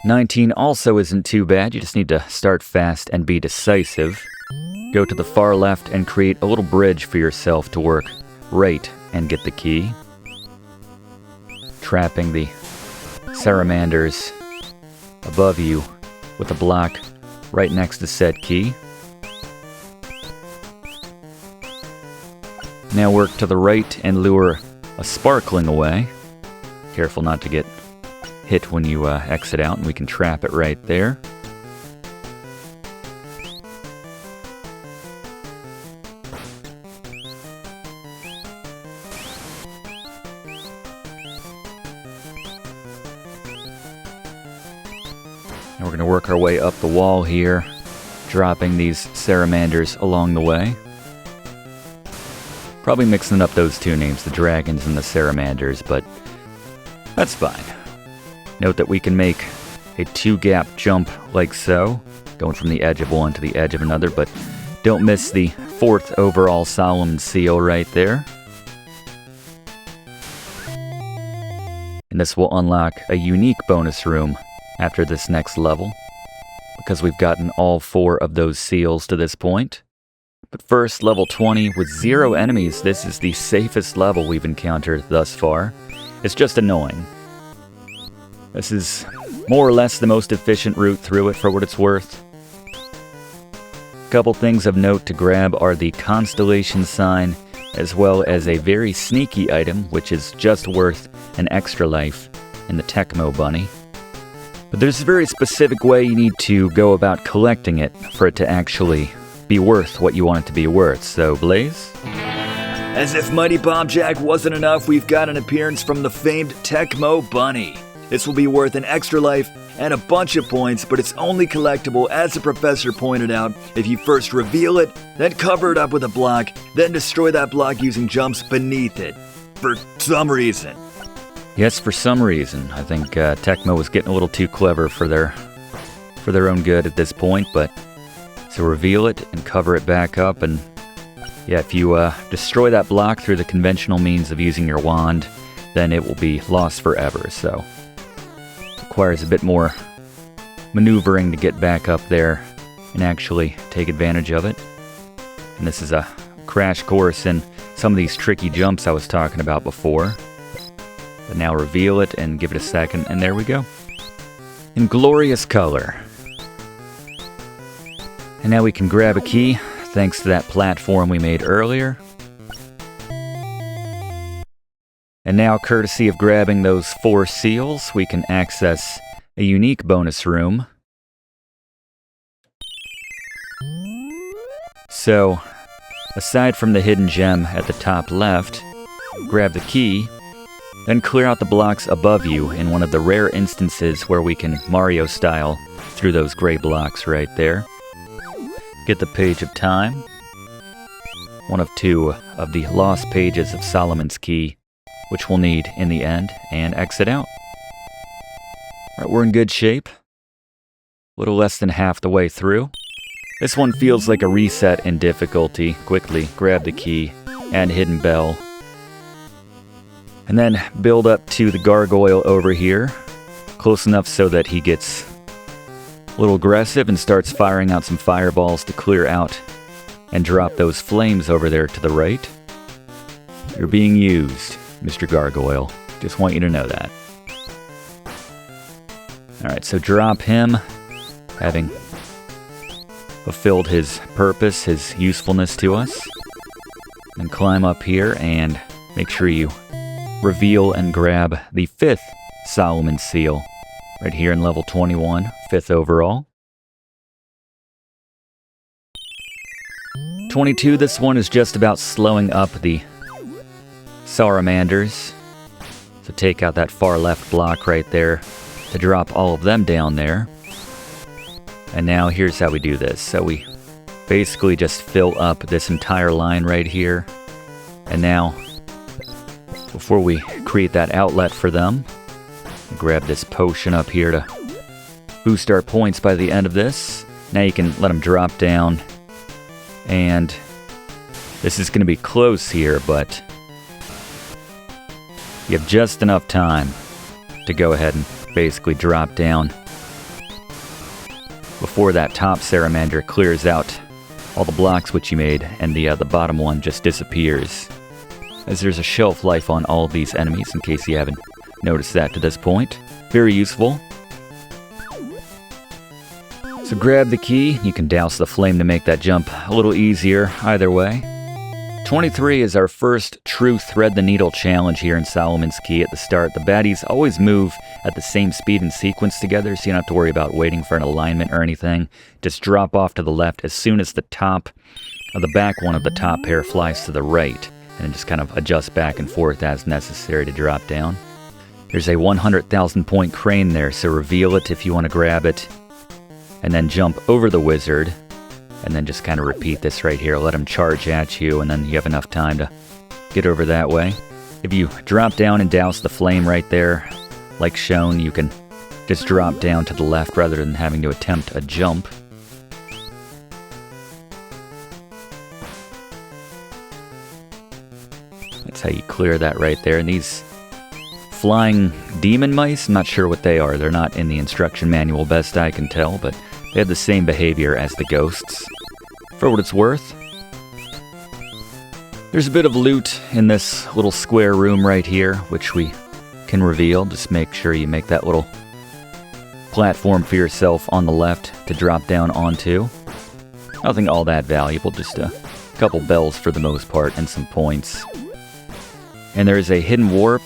"19 also isn't too bad. You just need to start fast and be decisive. Go to the far left and create a little bridge for yourself to work right and get the key. Trapping the salamanders above you with a block right next to said key. Now work to the right and lure a sparkling away. Careful not to get hit when you exit out, and we can trap it right there. And we're going to work our way up the wall here, dropping these salamanders along the way. Probably mixing up those two names, the dragons and the salamanders, but that's fine. Note that we can make a 2-gap jump like so, going from the edge of one to the edge of another, but don't miss the 4th overall Solomon seal right there. And And this will unlock a unique bonus room after this next level, because we've gotten all 4 of those seals to this point. But first, level 20 with 0 enemies. This is the safest level we've encountered thus far. It's just annoying. This is more or less the most efficient route through it for what it's worth. A couple things of note to grab are the constellation sign, as well as a very sneaky item, which is just worth an extra life in the Tecmo bunny. But there's a very specific way you need to go about collecting it for it to actually be worth what you want it to be worth. So, Blaze? As if Mighty Bomb Jack wasn't enough, we've got an appearance from the famed Tecmo bunny. This will be worth an extra life and a bunch of points, but it's only collectible, as the professor pointed out, if you first reveal it, then cover it up with a block, then destroy that block using jumps beneath it. For some reason. Yes, for some reason. I think Tecmo was getting a little too clever for their own good at this point, but so reveal it and cover it back up, and yeah, if you destroy that block through the conventional means of using your wand, then it will be lost forever, so requires a bit more maneuvering to get back up there and actually take advantage of it. And this is a crash course in some of these tricky jumps I was talking about before. But now reveal it and give it a second, and there we go. In glorious color. And now we can grab a key, thanks to that platform we made earlier. And now, courtesy of grabbing those 4 seals, we can access a unique bonus room. So, aside from the hidden gem at the top left, grab the key, then clear out the blocks above you in one of the rare instances where we can Mario style through those gray blocks right there. Get the Page of Time, one of 2 of the lost pages of Solomon's Key, which we'll need in the end, and exit out. Alright, we're in good shape. A little less than half the way through. This one feels like a reset in difficulty. Quickly grab the key and hidden bell. And then build up to the gargoyle over here, close enough so that he gets a little aggressive and starts firing out some fireballs to clear out and drop those flames over there to the right. You're being used, Mr. Gargoyle. Just want you to know that. Alright, so drop him, having fulfilled his purpose, his usefulness to us. And climb up here and make sure you reveal and grab the 5th Solomon Seal. Right here in level 21, 5th overall. 22, this one is just about slowing up the Salamanders. So take out that far left block right there to drop all of them down there. And now here's how we do this. So we basically just fill up this entire line right here. And now, before we create that outlet for them, grab this potion up here to boost our points by the end of this. Now you can let them drop down. And this is going to be close here, but you have just enough time to go ahead and basically drop down before that top Salamander clears out all the blocks which you made, and the bottom one just disappears. As there's a shelf life on all of these enemies, in case you haven't noticed that to this point. Very useful. So grab the key, you can douse the flame to make that jump a little easier either way. 23 is our first true thread the needle challenge here in Solomon's Key at the start. The baddies always move at the same speed and sequence together, so you don't have to worry about waiting for an alignment or anything. Just drop off to the left as soon as the top of the back one of the top pair flies to the right, and then just kind of adjust back and forth as necessary to drop down. There's a 100,000 point crane there, so reveal it if you want to grab it. And then jump over the wizard, and then just kind of repeat this right here. Let him charge at you, and then you have enough time to get over that way. If you drop down and douse the flame right there, like shown, you can just drop down to the left rather than having to attempt a jump. That's how you clear that right there. And these flying demon mice. I'm not sure what they are. They're not in the instruction manual, best I can tell, but they have the same behavior as the ghosts. For what it's worth, there's a bit of loot in this little square room right here, which we can reveal. Just make sure you make that little platform for yourself on the left to drop down onto. Nothing all that valuable, just a couple bells for the most part and some points. And there is a hidden warp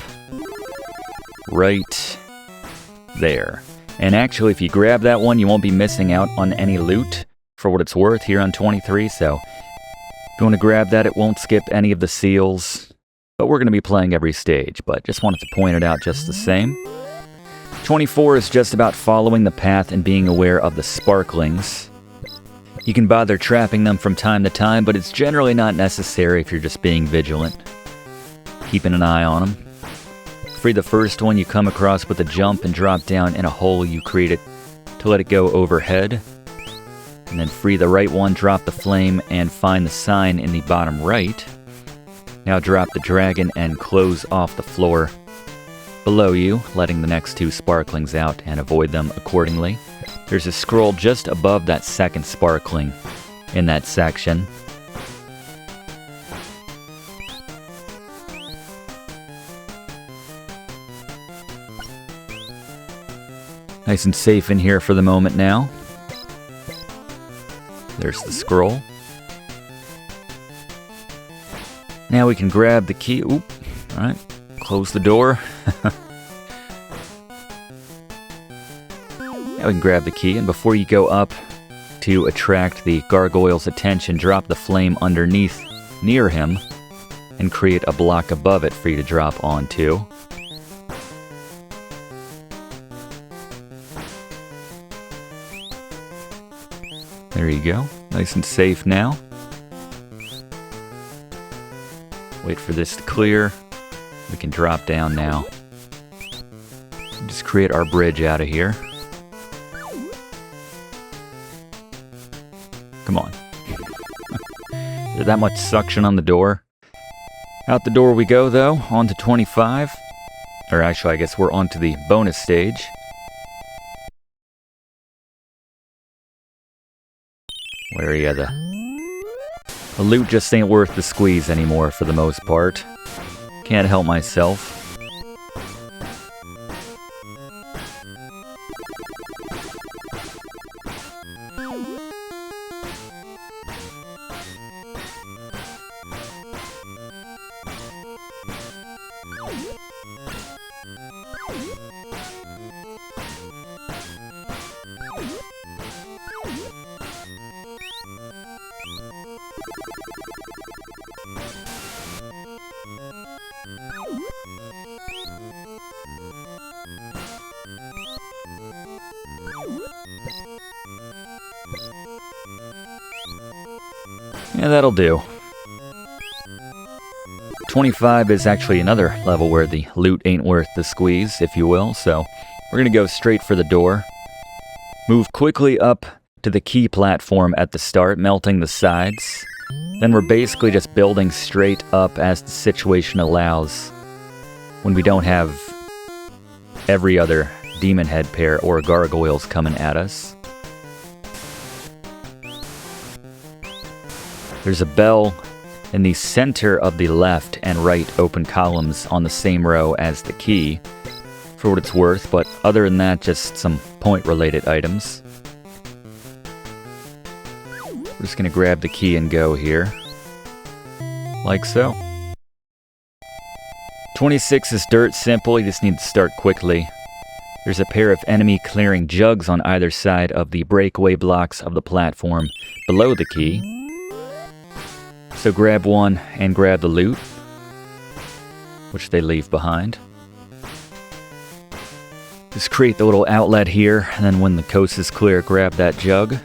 right there. And actually, if you grab that one, you won't be missing out on any loot for what it's worth here on 23. So if you want to grab that, it won't skip any of the seals. But we're going to be playing every stage, but just wanted to point it out just the same. 24 is just about following the path and being aware of the sparklings. You can bother trapping them from time to time, but it's generally not necessary if you're just being vigilant. Keeping an eye on them. Free the first one you come across with a jump and drop down in a hole you created to let it go overhead. And then free the right one, drop the flame, and find the sign in the bottom right. Now drop the dragon and close off the floor below you, letting the next two sparklings out and avoid them accordingly. There's a scroll just above that second sparkling in that section. Nice and safe in here for the moment now. There's the scroll. Now we can grab the key. Oop. Alright. Close the door. Now we can grab the key, and before you go up to attract the gargoyle's attention, drop the flame underneath near him and create a block above it for you to drop onto. There you go. Nice and safe now. Wait for this to clear. We can drop down now. Just create our bridge out of here. Come on. Is there that much suction on the door? Out the door we go, though. On to 25. Or actually, I guess we're on to the bonus stage. Where are you? The loot just ain't worth the squeeze anymore for the most part. Can't help myself. Yeah, that'll do. 25 is actually another level where the loot ain't worth the squeeze, if you will, so we're gonna go straight for the door. Move quickly up to the key platform at the start, melting the sides. Then we're basically just building straight up as the situation allows when we don't have every other demon head pair or gargoyles coming at us. There's a bell in the center of the left and right open columns on the same row as the key, for what it's worth, but other than that, just some point-related items. We're just going to grab the key and go here, like so. 26 is dirt simple, you just need to start quickly. There's a pair of enemy clearing jugs on either side of the breakaway blocks of the platform below the key. So grab one and grab the loot, which they leave behind. Just create the little outlet here, and then when the coast is clear, grab that jug.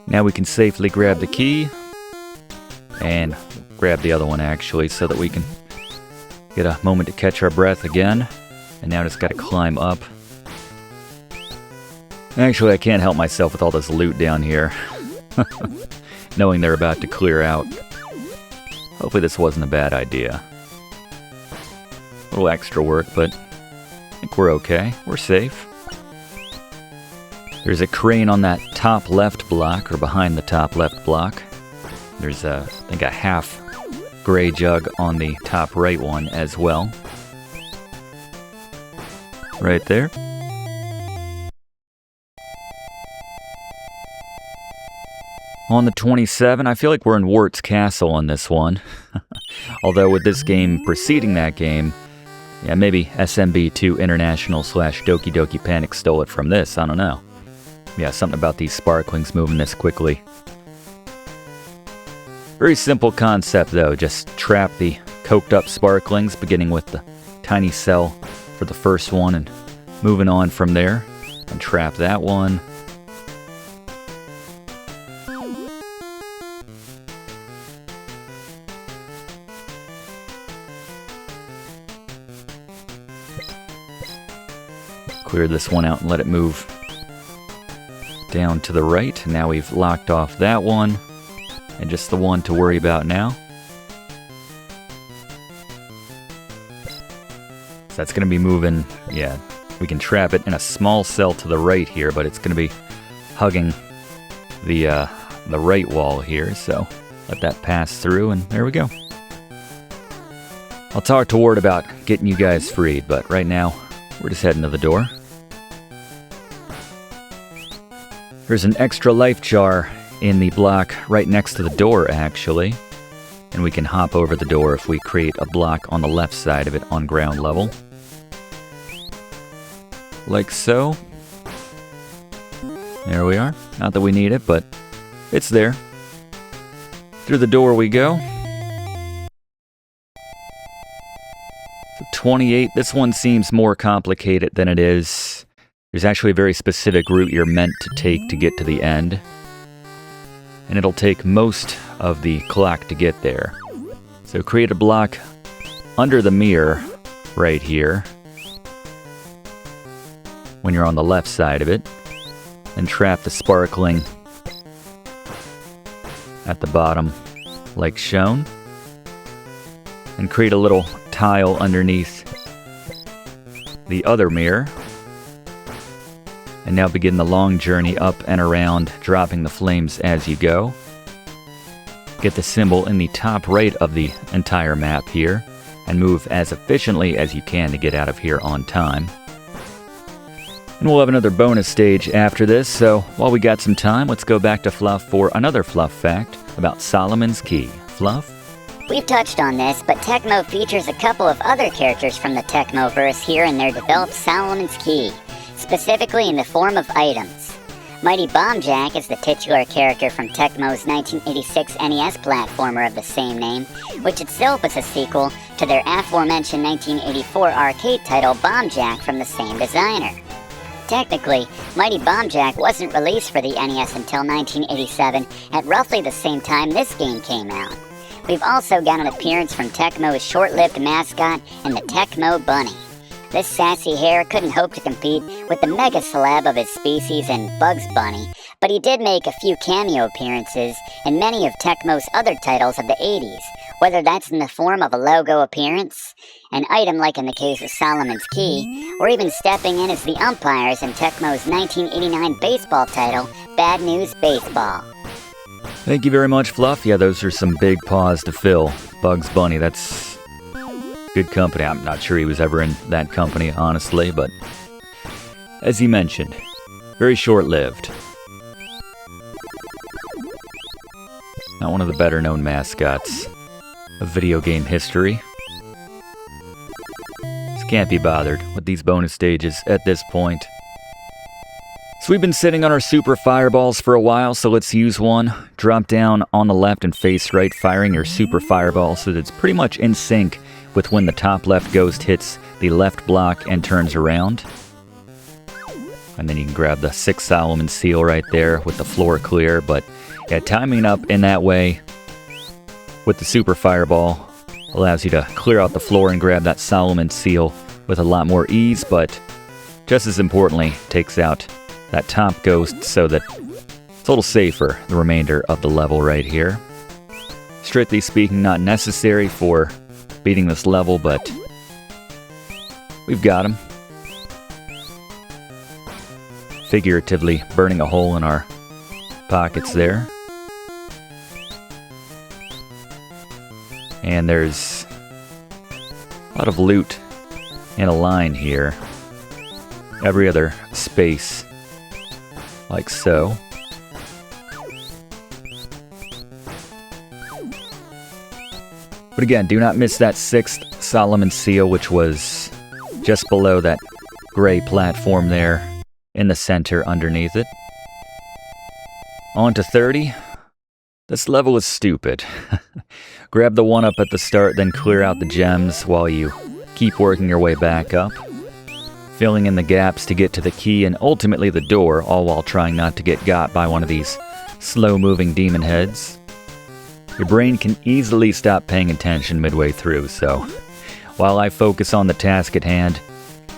Now we can safely grab the key, and grab the other one actually, so that we can get a moment to catch our breath again. And now just gotta climb up. Actually, I can't help myself with all this loot down here. Knowing they're about to clear out. Hopefully this wasn't a bad idea. little extra work, but I think we're okay. We're safe. There's a crane on that top left block, or behind the top left block. There's I think a half gray jug on the top right one as well. Right there. On the 27, I feel like we're in Wart's Castle on this one. Although with this game preceding that game, yeah, maybe SMB2 International / Doki Doki Panic stole it from this, I don't know. Yeah, something about these sparklings moving this quickly. Very simple concept though, just trap the coked up sparklings, beginning with the tiny cell for the first one and moving on from there. And trap that one. Clear this one out and let it move down to the right. Now we've locked off that one. And just the one to worry about now. So that's going to be moving, yeah, we can trap it in a small cell to the right here, but it's going to be hugging the right wall here, so let that pass through, and there we go. I'll talk to Ward about getting you guys freed, but right now, we're just heading to the door. There's an extra life jar in the block right next to the door, actually. And we can hop over the door if we create a block on the left side of it on ground level. Like so. There we are. Not that we need it, but it's there. Through the door we go. So 28, this one seems more complicated than it is. There's actually a very specific route you're meant to take to get to the end. And it'll take most of the clock to get there. So create a block under the mirror right here when you're on the left side of it, and trap the sparkling at the bottom like shown, and create a little tile underneath the other mirror. And now begin the long journey up and around, dropping the flames as you go. Get the symbol in the top right of the entire map here, and move as efficiently as you can to get out of here on time. And we'll have another bonus stage after this, so while we got some time, let's go back to Fluff for another Fluff fact about Solomon's Key. Fluff? We've touched on this, but Tecmo features a couple of other characters from the Tecmo-verse here in their developed Solomon's Key, specifically in the form of items. Mighty Bomb Jack is the titular character from Tecmo's 1986 NES platformer of the same name, which itself was a sequel to their aforementioned 1984 arcade title Bomb Jack from the same designer. Technically, Mighty Bomb Jack wasn't released for the NES until 1987, at roughly the same time this game came out. We've also got an appearance from Tecmo's short-lived mascot and the Tecmo Bunny. This sassy hare couldn't hope to compete with the mega celeb of his species in Bugs Bunny, but he did make a few cameo appearances in many of Tecmo's other titles of the 80s, whether that's in the form of a logo appearance, an item like in the case of Solomon's Key, or even stepping in as the umpires in Tecmo's 1989 baseball title, Bad News Baseball. Thank you very much, Fluff. Yeah, those are some big paws to fill. Bugs Bunny, that's good company. I'm not sure he was ever in that company, honestly, but as he mentioned, very short-lived. Not one of the better-known mascots of video game history. Just can't be bothered with these bonus stages at this point. So we've been sitting on our super fireballs for a while, so let's use one. Drop down on the left and face right, firing your super fireball so that it's pretty much in sync with when the top left ghost hits the left block and turns around. And then you can grab the 6 Solomon seal right there with the floor clear, but yeah, timing up in that way with the super fireball allows you to clear out the floor and grab that Solomon seal with a lot more ease, but just as importantly, takes out that top ghost so that it's a little safer the remainder of the level right here. Strictly speaking, not necessary for beating this level, but we've got him. Figuratively burning a hole in our pockets there. And there's a lot of loot in a line here. Every other space, like so. But again, do not miss that 6th Solomon seal, which was just below that gray platform there in the center underneath it. On to 30. This level is stupid. Grab the 1-up at the start, then clear out the gems while you keep working your way back up. Filling in the gaps to get to the key and ultimately the door, all while trying not to get got by one of these slow-moving demon heads. Your brain can easily stop paying attention midway through, so while I focus on the task at hand,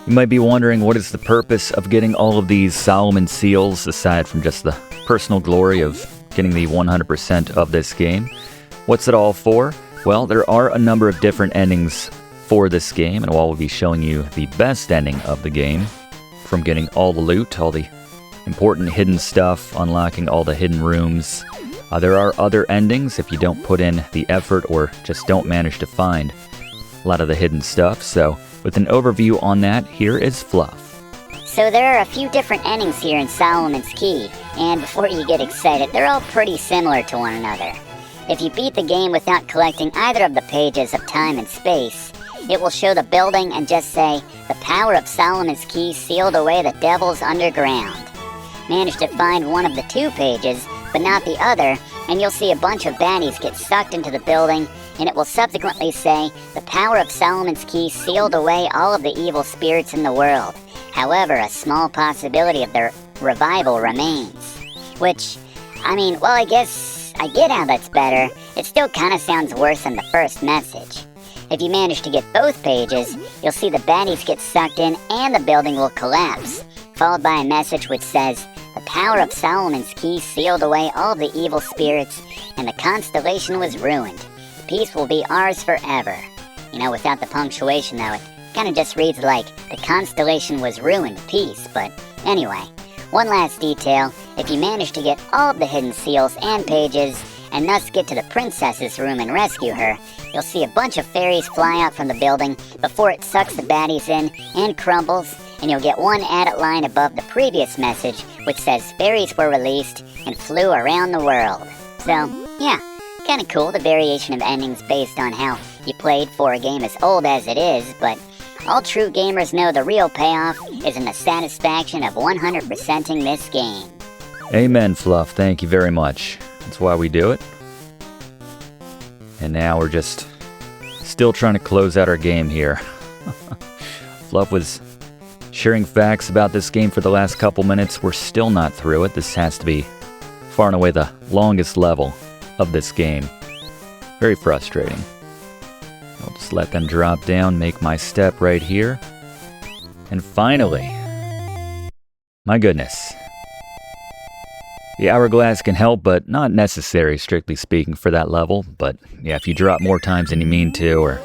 you might be wondering what is the purpose of getting all of these Solomon seals aside from just the personal glory of getting the 100% of this game. What's it all for? Well, there are a number of different endings for this game, and while we'll be showing you the best ending of the game, from getting all the loot, all the important hidden stuff, unlocking all the hidden rooms, there are other endings if you don't put in the effort or just don't manage to find a lot of the hidden stuff. So with an overview on that, here is Fluff. So there are a few different endings here in Solomon's Key, and before you get excited, they're all pretty similar to one another. If you beat the game without collecting either of the pages of time and space, it will show the building and just say, "The power of Solomon's Key sealed away the devils underground." Manage to find one of the 2 pages, but not the other, and you'll see a bunch of baddies get sucked into the building, and it will subsequently say, "The power of Solomon's Key sealed away all of the evil spirits in the world. However, a small possibility of their revival remains." Which, well, I guess I get how that's better. It still kind of sounds worse than the first message. If you manage to get both pages, you'll see the baddies get sucked in and the building will collapse, followed by a message which says, "The power of Solomon's Key sealed away all the evil spirits, and the constellation was ruined. Peace will be ours forever." Without the punctuation, though, it kind of just reads like, "The constellation was ruined, peace." But anyway, one last detail. If you manage to get all of the hidden seals and pages, and thus get to the princess's room and rescue her, you'll see a bunch of fairies fly out from the building before it sucks the baddies in and crumbles, and you'll get one added line above the previous message which says fairies were released and flew around the world. So, yeah, kinda cool, the variation of endings based on how you played for a game as old as it is, but all true gamers know the real payoff is in the satisfaction of 100%ing this game. Amen, Fluff. Thank you very much. That's why we do it. And now we're just still trying to close out our game here. Fluff was sharing facts about this game for the last couple minutes. We're still not through it. This has to be far and away the longest level of this game. Very frustrating. I'll just let them drop down, make my step right here. And finally, my goodness. The hourglass can help, but not necessary, strictly speaking, for that level. But yeah, if you drop more times than you mean to, or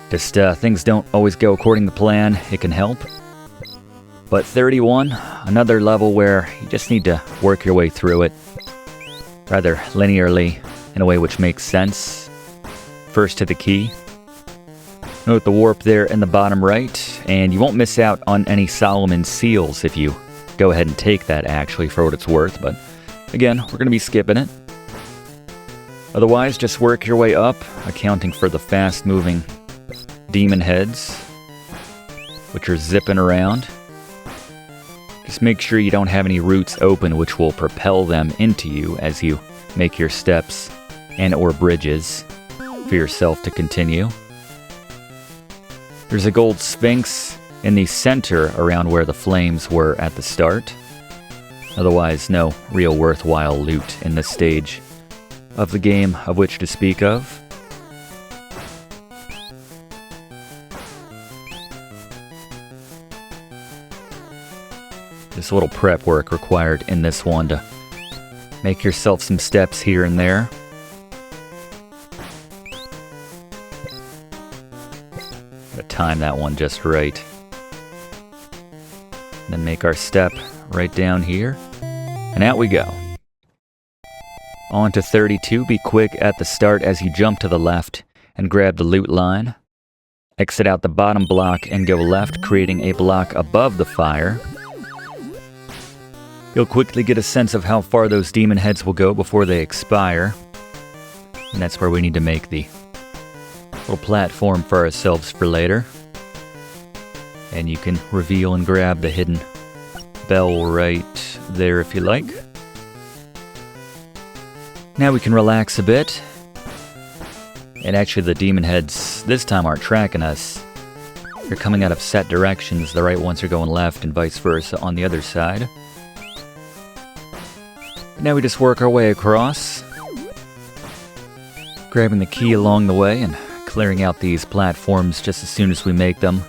just things don't always go according to plan, it can help. But 31, another level where you just need to work your way through it rather linearly in a way which makes sense. First to the key. Note the warp there in the bottom right, and you won't miss out on any Solomon seals if you go ahead and take that, actually, for what it's worth. But again, we're going to be skipping it. Otherwise, just work your way up, accounting for the fast-moving demon heads, which are zipping around. Just make sure you don't have any roots open, which will propel them into you as you make your steps and/or bridges for yourself to continue. There's a gold sphinx in the center around where the flames were at the start. Otherwise, no real worthwhile loot in this stage of the game of which to speak of. There's a little prep work required in this one to make yourself some steps here and there. Gotta time that one just right. Then make our step right down here. And out we go. On to 32, be quick at the start as you jump to the left and grab the loot line. Exit out the bottom block and go left, creating a block above the fire. You'll quickly get a sense of how far those demon heads will go before they expire. And that's where we need to make the little platform for ourselves for later. And you can reveal and grab the hidden bell right there if you like. Now we can relax a bit. And actually the demon heads this time aren't tracking us. They're coming out of set directions. The right ones are going left and vice versa on the other side. Now we just work our way across, grabbing the key along the way and clearing out these platforms just as soon as we make them,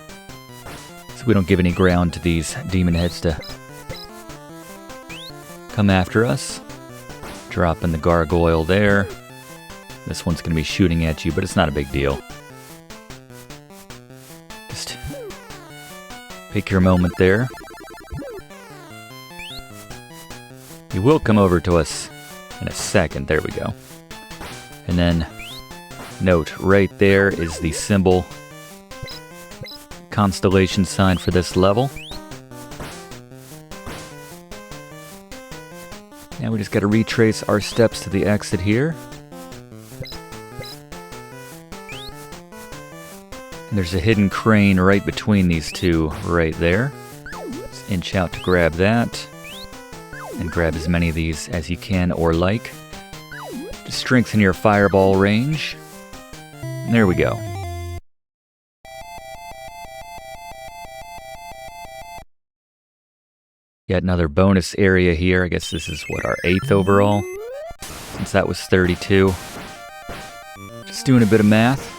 so we don't give any ground to these demon heads to come after us. Dropping the gargoyle there. This one's going to be shooting at you, but it's not a big deal. Just pick your moment there. He will come over to us in a second. There we go. And then, note, right there is the symbol constellation sign for this level. Now we just got to retrace our steps to the exit here. And there's a hidden crane right between these two right there. Let's inch out to grab that. And grab as many of these as you can or like to strengthen your fireball range. And there we go. Got another bonus area here. I guess this is what, our 8th overall? Since that was 32. Just doing a bit of math.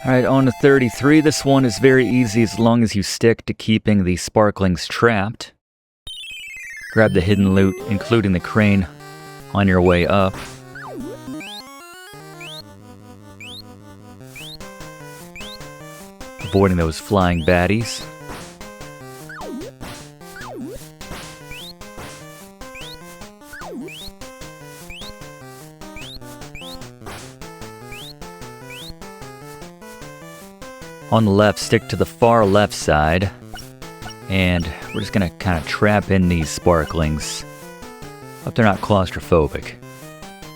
Alright, on to 33. This one is very easy as long as you stick to keeping the sparklings trapped. Grab the hidden loot, including the crane, on your way up. Avoiding those flying baddies. On the left, stick to the far left side, and we're just going to kind of trap in these sparklings. Hope they're not claustrophobic.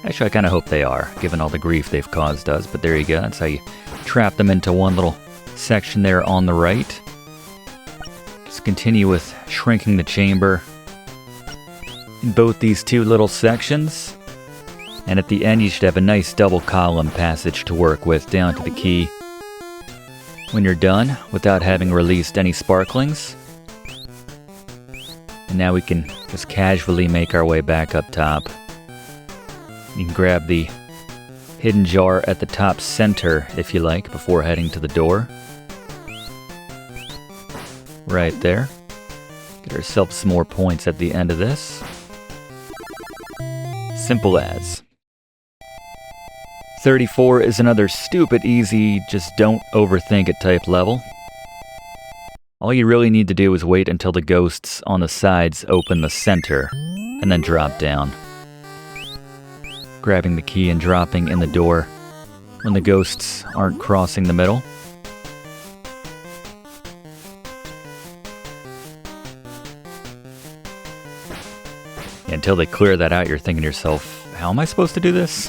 Actually, I kind of hope they are, given all the grief they've caused us, but there you go. That's how you trap them into one little section there on the right. Just continue with shrinking the chamber in both these two little sections. And at the end, you should have a nice double column passage to work with down to the key. When you're done, without having released any sparklings. And now we can just casually make our way back up top. You can grab the hidden jar at the top center, if you like, before heading to the door. Right there. Get ourselves some more points at the end of this. Simple as. 34 is another stupid easy, just don't overthink it type level. All you really need to do is wait until the ghosts on the sides open the center, and then drop down. Grabbing the key and dropping in the door when the ghosts aren't crossing the middle. Until they clear that out, you're thinking to yourself, how am I supposed to do this?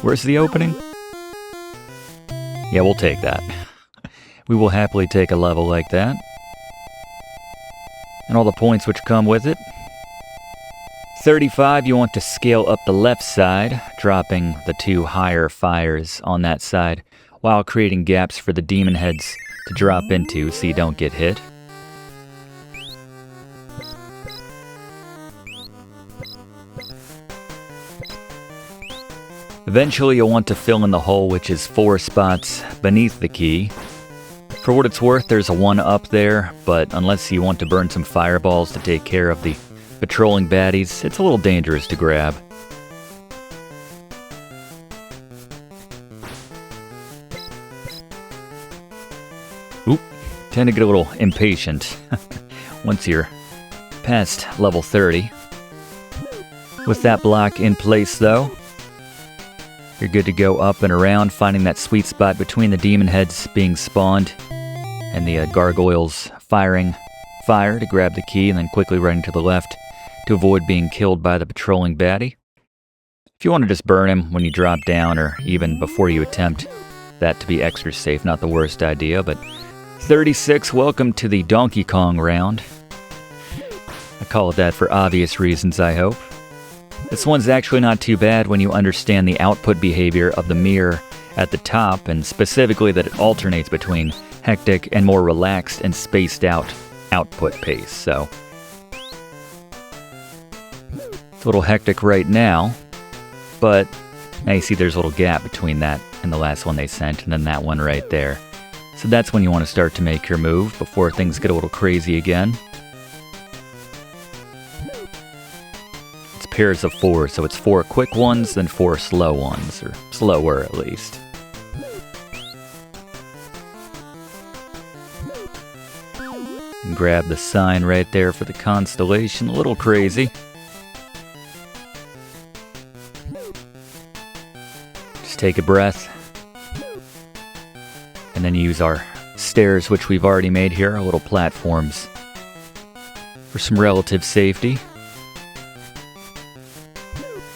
Where's the opening? Yeah, we'll take that. we will happily take a level like that. And all the points which come with it. 35, you want to scale up the left side, dropping the 2 higher fires on that side, while creating gaps for the demon heads to drop into so you don't get hit. Eventually you'll want to fill in the hole, which is 4 spots beneath the key. For what it's worth, there's a 1 up there, but unless you want to burn some fireballs to take care of the patrolling baddies, it's a little dangerous to grab. Oop, tend to get a little impatient once you're past level 30. With that block in place though, you're good to go up and around, finding that sweet spot between the demon heads being spawned and the gargoyles firing fire to grab the key and then quickly running to the left to avoid being killed by the patrolling baddie. If you want to just burn him when you drop down or even before you attempt that to be extra safe, not the worst idea, but 36, welcome to the Donkey Kong round. I call it that for obvious reasons, I hope. This one's actually not too bad when you understand the output behavior of the mirror at the top, and specifically that it alternates between hectic and more relaxed and spaced out output pace, so it's a little hectic right now, but now you see there's a little gap between that and the last one they sent, and then that one right there. So that's when you want to start to make your move before things get a little crazy again. It's pairs of 4, so it's 4 quick ones, then 4 slow ones, or slower at least. And grab the sign right there for the constellation, a little crazy. Just take a breath. And then use our stairs, which we've already made here, our little platforms, for some relative safety.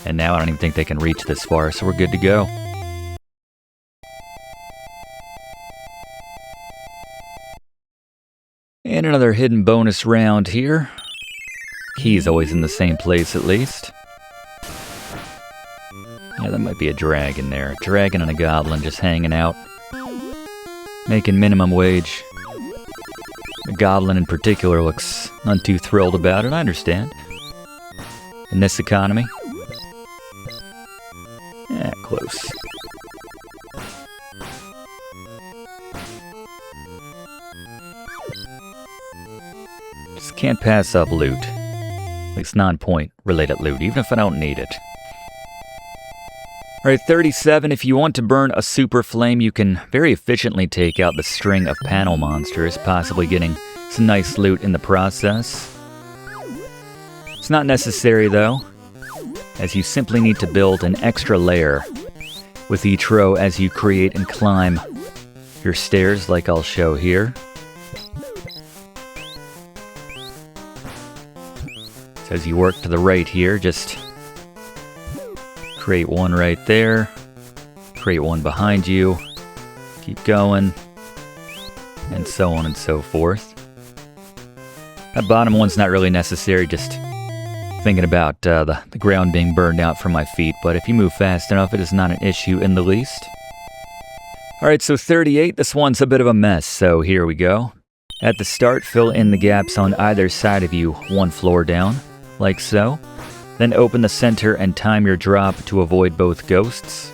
And now I don't even think they can reach this far, so we're good to go. And another hidden bonus round here. Key's always in the same place at least. Yeah, that might be a dragon there. A dragon and a goblin just hanging out, making minimum wage. The goblin in particular looks none too thrilled about it, I understand. In this economy. Yeah, close. Just can't pass up loot. At least non-point related loot, even if I don't need it. Alright, 37, if you want to burn a super flame, you can very efficiently take out the string of panel monsters, possibly getting some nice loot in the process. It's not necessary though, as you simply need to build an extra layer with each row as you create and climb your stairs, like I'll show here. So as you work to the right here, just create one right there, create one behind you, keep going, and so on and so forth. That bottom one's not really necessary, just thinking about the ground being burned out from my feet, but if you move fast enough, it is not an issue in the least. Alright, so 38, this one's a bit of a mess, so here we go. At the start, fill in the gaps on either side of you, 1 floor down, like so. Then open the center and time your drop to avoid both ghosts.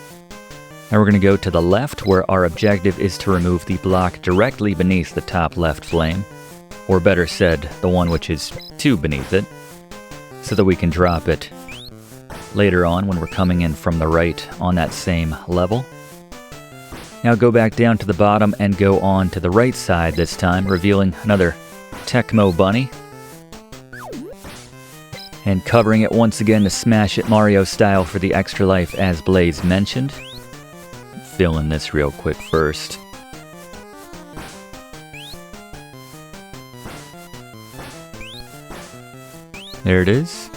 Now we're going to go to the left, where our objective is to remove the block directly beneath the top left flame, or better said, the one which is 2 beneath it, so that we can drop it later on when we're coming in from the right on that same level. Now go back down to the bottom and go on to the right side this time, revealing another Tecmo bunny. And covering it once again to smash it Mario style for the extra life as Blaze mentioned. Fill in this real quick first. There it is.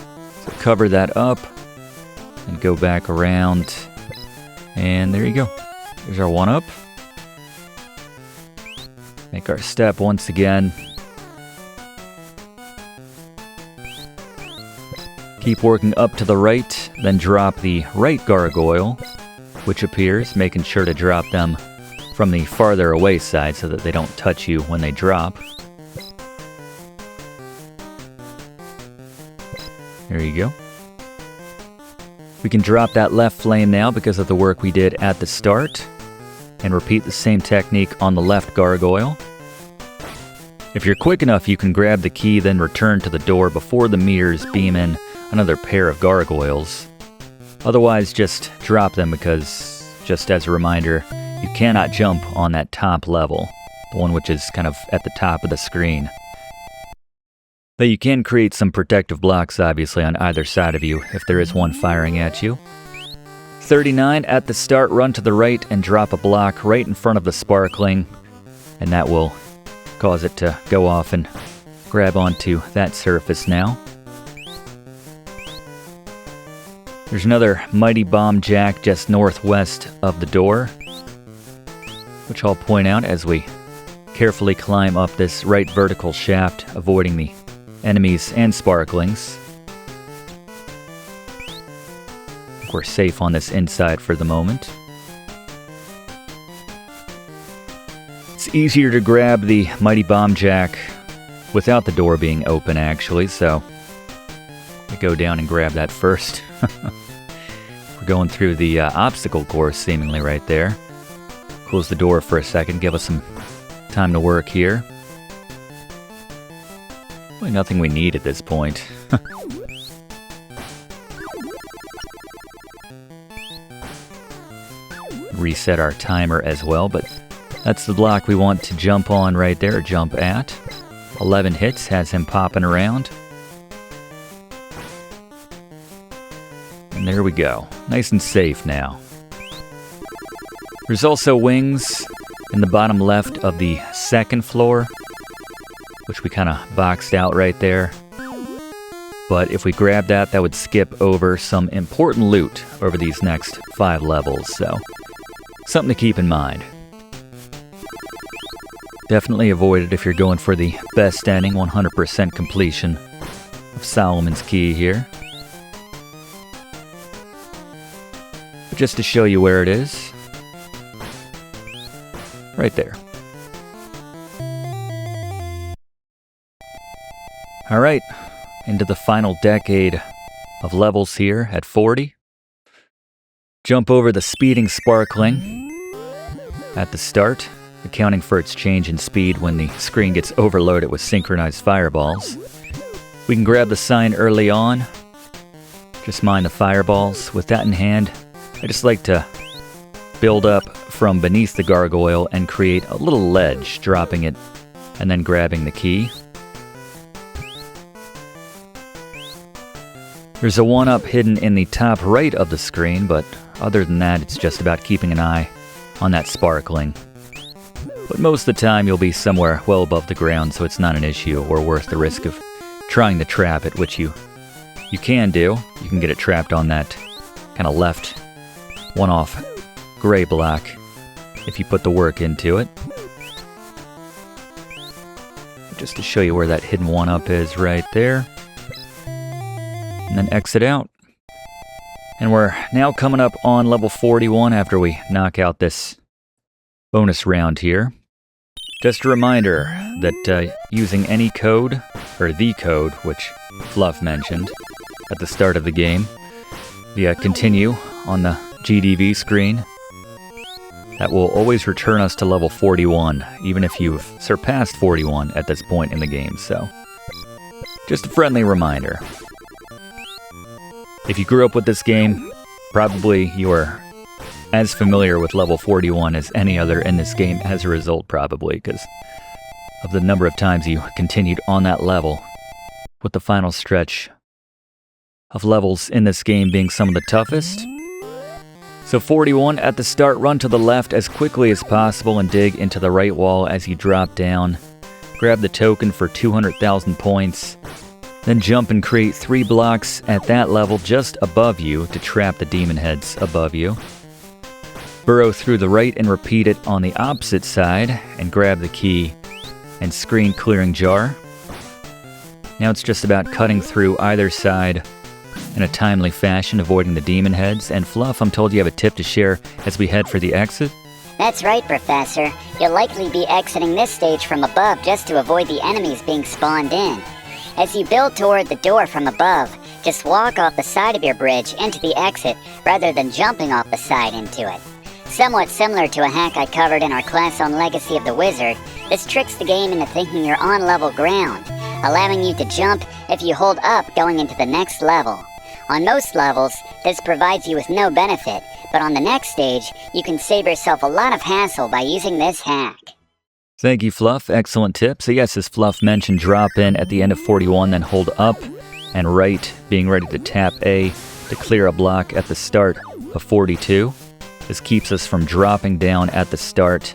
So cover that up and go back around. And there you go. There's our 1-up. Make our step once again. Keep working up to the right, then drop the right gargoyle, which appears, making sure to drop them from the farther away side so that they don't touch you when they drop. There you go. We can drop that left flame now because of the work we did at the start, and repeat the same technique on the left gargoyle. If you're quick enough, you can grab the key, then return to the door before the meters beam in another pair of gargoyles. Otherwise, just drop them because, just as a reminder, you cannot jump on that top level, the one which is kind of at the top of the screen. Though you can create some protective blocks, obviously, on either side of you if there is one firing at you. 39, at the start, run to the right and drop a block right in front of the sparkling, and that will cause it to go off and grab onto that surface now. There's another Mighty Bomb Jack just northwest of the door, which I'll point out as we carefully climb up this right vertical shaft, avoiding the enemies and sparklings. We're safe on this inside for the moment. It's easier to grab the Mighty Bomb Jack without the door being open, actually, so I go down and grab that first. We're going through the obstacle course, seemingly, right there. Close the door for a second, give us some time to work here. Really nothing we need at this point. Reset our timer as well, but that's the block we want to jump on right there, or jump at. 11 hits, has him popping around. And there we go. Nice and safe now. There's also wings in the bottom left of the second floor, which we kind of boxed out right there. But if we grab that, that would skip over some important loot over these next 5 levels, so something to keep in mind. Definitely avoid it if you're going for the best ending, 100% completion of Solomon's Key here. But just to show you where it is, right there. Alright, into the final decade of levels here at 40. Jump over the speeding sparkling at the start, accounting for its change in speed when the screen gets overloaded with synchronized fireballs. We can grab the sign early on, just mind the fireballs. With that in hand, I just like to build up from beneath the gargoyle and create a little ledge, dropping it and then grabbing the key. There's a 1-up hidden in the top right of the screen, but other than that, it's just about keeping an eye on that sparkling. But most of the time, you'll be somewhere well above the ground, so it's not an issue or worth the risk of trying to trap it, which you can do. You can get it trapped on that kind of left one-off gray block if you put the work into it. Just to show you where that hidden 1-up is right there. And then exit out. And we're now coming up on level 41 after we knock out this bonus round here. Just a reminder that using any code, or the code, which Fluff mentioned at the start of the game, the continue on the GDV screen, that will always return us to level 41, even if you've surpassed 41 at this point in the game, so just a friendly reminder. If you grew up with this game, probably you are as familiar with level 41 as any other in this game as a result, probably, because of the number of times you continued on that level, with the final stretch of levels in this game being some of the toughest. So 41, at the start, run to the left as quickly as possible and dig into the right wall as you drop down. Grab the token for 200,000 points. Then jump and create 3 blocks at that level just above you to trap the demon heads above you. Burrow through the right and repeat it on the opposite side and grab the key and screen clearing jar. Now it's just about cutting through either side in a timely fashion, avoiding the demon heads. And Fluff, I'm told you have a tip to share as we head for the exit? That's right, Professor. You'll likely be exiting this stage from above just to avoid the enemies being spawned in. As you build toward the door from above, just walk off the side of your bridge into the exit rather than jumping off the side into it. Somewhat similar to a hack I covered in our class on Legacy of the Wizard, this tricks the game into thinking you're on level ground, allowing you to jump if you hold up going into the next level. On most levels, this provides you with no benefit, but on the next stage, you can save yourself a lot of hassle by using this hack. Thank you, Fluff. Excellent tip. So yes, as Fluff mentioned, drop in at the end of 41, then hold up and right, being ready to tap A to clear a block at the start of 42. This keeps us from dropping down at the start,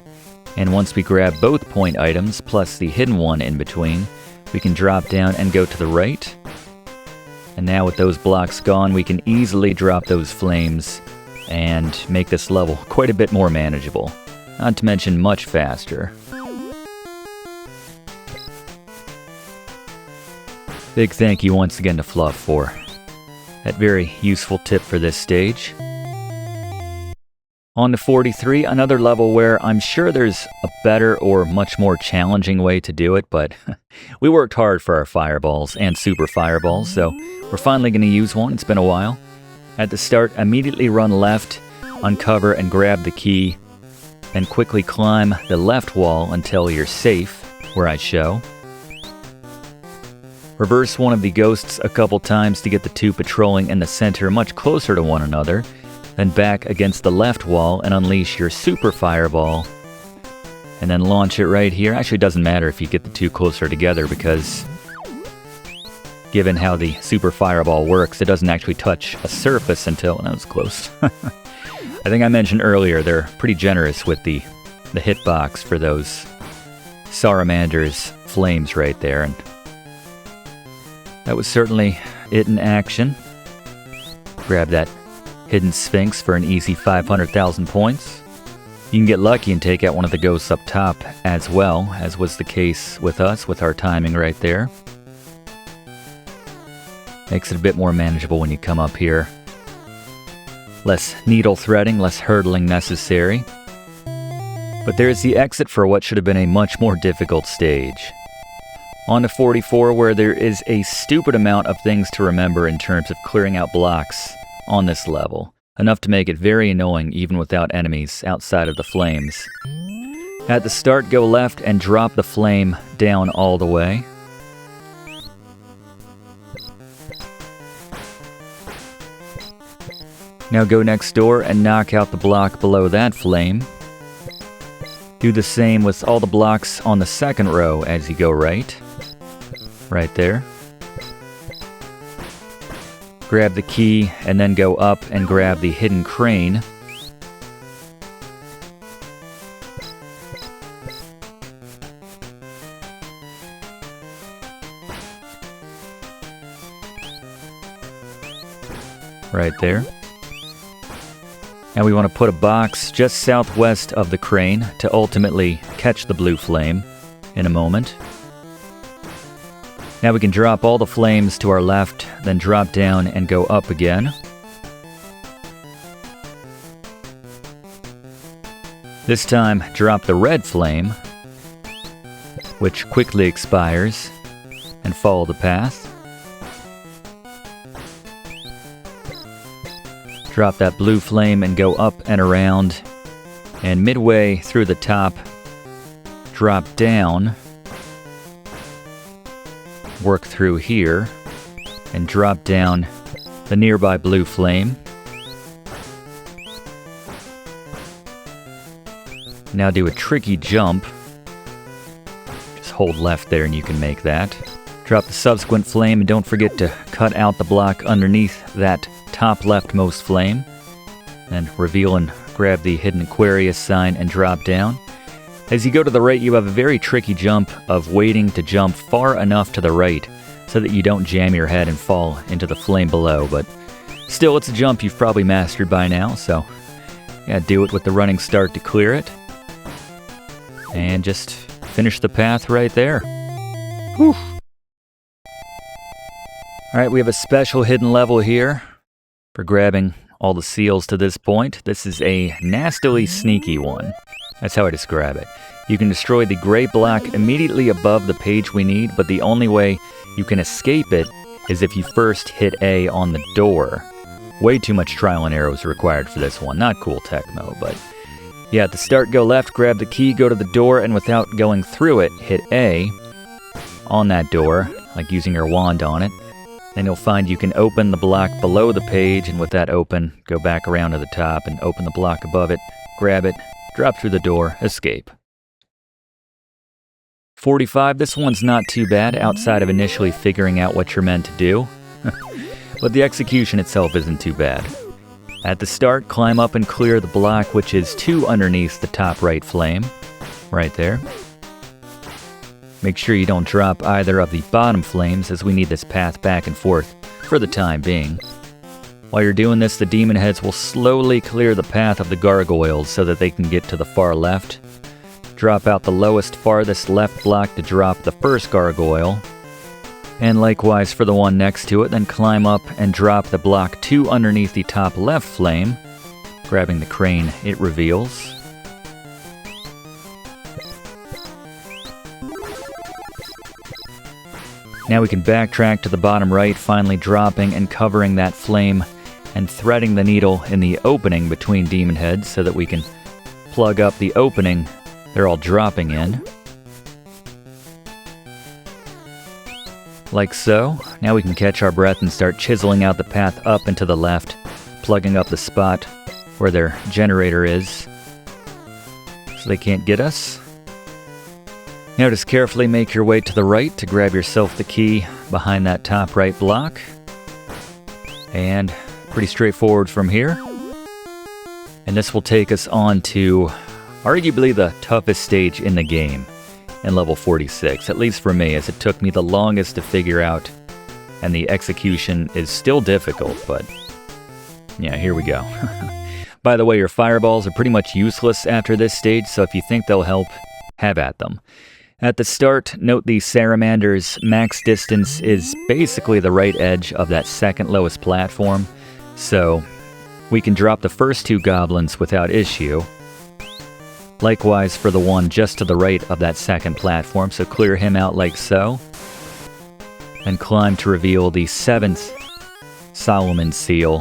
and once we grab both point items, plus the hidden one in between, we can drop down and go to the right. And now with those blocks gone, we can easily drop those flames and make this level quite a bit more manageable, not to mention much faster. Big thank you once again to Fluff for that very useful tip for this stage. On to 43, another level where I'm sure there's a better or much more challenging way to do it, but we worked hard for our fireballs and super fireballs, so we're finally going to use one. It's been a while. At the start, immediately run left, uncover and grab the key, then quickly climb the left wall until you're safe, where I show. Reverse one of the ghosts a couple times to get the two patrolling in the center much closer to one another, then back against the left wall and unleash your super fireball, and then launch it right here. Actually, it doesn't matter if you get the two closer together because given how the super fireball works, it doesn't actually touch a surface until... that was close. I think I mentioned earlier they're pretty generous with the hitbox for those Saramander's flames right there, and that was certainly it in action. Grab that hidden Sphinx for an easy 500,000 points. You can get lucky and take out one of the ghosts up top as well, as was the case with us with our timing right there. Makes it a bit more manageable when you come up here. Less needle threading, less hurdling necessary. But there's the exit for what should have been a much more difficult stage. On to 44, where there is a stupid amount of things to remember in terms of clearing out blocks on this level. Enough to make it very annoying even without enemies outside of the flames. At the start, go left and drop the flame down all the way. Now go next door and knock out the block below that flame. Do the same with all the blocks on the second row as you go right. Right there. Grab the key and then go up and grab the hidden crane. Right there. Now we want to put a box just southwest of the crane to ultimately catch the blue flame in a moment. Now we can drop all the flames to our left, then drop down and go up again. This time, drop the red flame, which quickly expires, and follow the path. Drop that blue flame and go up and around, and midway through the top, drop down, work through here, and drop down the nearby blue flame. Now do a tricky jump. Just hold left there and you can make that. Drop the subsequent flame and don't forget to cut out the block underneath that top leftmost flame. Then reveal and grab the hidden Aquarius sign and drop down. As you go to the right, you have a very tricky jump of waiting to jump far enough to the right so that you don't jam your head and fall into the flame below, but still, it's a jump you've probably mastered by now, so yeah, do it with the running start to clear it. And just finish the path right there. Whew. Alright, we have a special hidden level here for grabbing all the seals to this point. This is a nastily sneaky one. That's how I describe it. You can destroy the gray block immediately above the page we need, but the only way you can escape it is if you first hit A on the door. Way too much trial and error was required for this one. Not cool, Tecmo, but yeah, at the start, go left, grab the key, go to the door, and without going through it, hit A on that door, like using your wand on it. Then you'll find you can open the block below the page, and with that open, go back around to the top and open the block above it, grab it, drop through the door, escape. 45, this one's not too bad outside of initially figuring out what you're meant to do. But the execution itself isn't too bad. At the start, climb up and clear the block, which is 2 underneath the top right flame. Right there. Make sure you don't drop either of the bottom flames, as we need this path back and forth for the time being. While you're doing this, the demon heads will slowly clear the path of the gargoyles so that they can get to the far left. Drop out the lowest, farthest left block to drop the first gargoyle. And likewise for the one next to it, then climb up and drop the block 2 underneath the top left flame. Grabbing the crane, it reveals. Now we can backtrack to the bottom right, finally dropping and covering that flame and threading the needle in the opening between demon heads so that we can plug up the opening they're all dropping in. Like so. Now we can catch our breath and start chiseling out the path up and to the left, plugging up the spot where their generator is so they can't get us. Now just carefully make your way to the right to grab yourself the key behind that top right block. And pretty straightforward from here. And this will take us on to arguably the toughest stage in the game, in level 46, at least for me, as it took me the longest to figure out, and the execution is still difficult, but yeah, here we go. By the way, your fireballs are pretty much useless after this stage, so if you think they'll help, have at them. At the start, note the Salamander's max distance is basically the right edge of that second lowest platform, so we can drop the first 2 goblins without issue. Likewise for the one just to the right of that second platform, so clear him out like so. Then climb to reveal the 7th Solomon seal,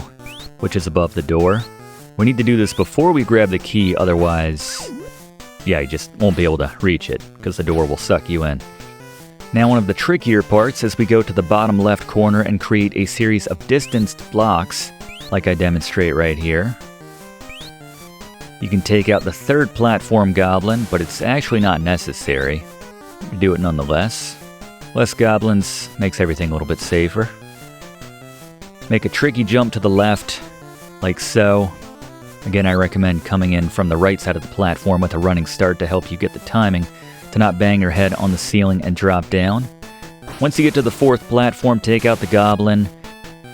which is above the door. We need to do this before we grab the key, otherwise, yeah, you just won't be able to reach it, because the door will suck you in. Now one of the trickier parts is we go to the bottom left corner and create a series of distanced blocks, like I demonstrate right here. You can take out the 3rd platform goblin, but it's actually not necessary. You do it nonetheless. Less goblins makes everything a little bit safer. Make a tricky jump to the left, like so. Again, I recommend coming in from the right side of the platform with a running start to help you get the timing to not bang your head on the ceiling and drop down. Once you get to the 4th platform, take out the goblin.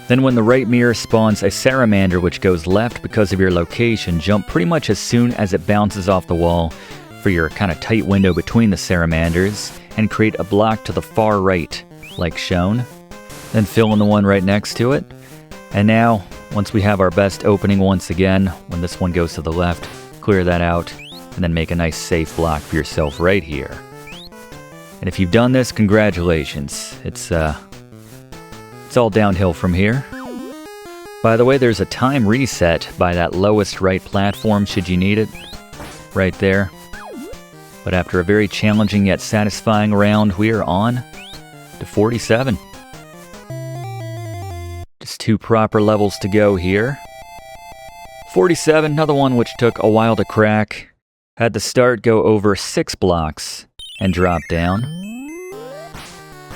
Then when the right mirror spawns a salamander which goes left because of your location, jump pretty much as soon as it bounces off the wall for your kind of tight window between the salamanders, and create a block to the far right, like shown. Then fill in the one right next to it. And now, once we have our best opening once again, when this one goes to the left, clear that out, and then make a nice safe block for yourself right here. And if you've done this, congratulations. It's all downhill from here. By the way, there's a time reset by that lowest right platform should you need it. Right there. But after a very challenging yet satisfying round, we are on to 47. Just 2 proper levels to go here. 47, another one which took a while to crack. Had to start, go over 6 blocks and drop down.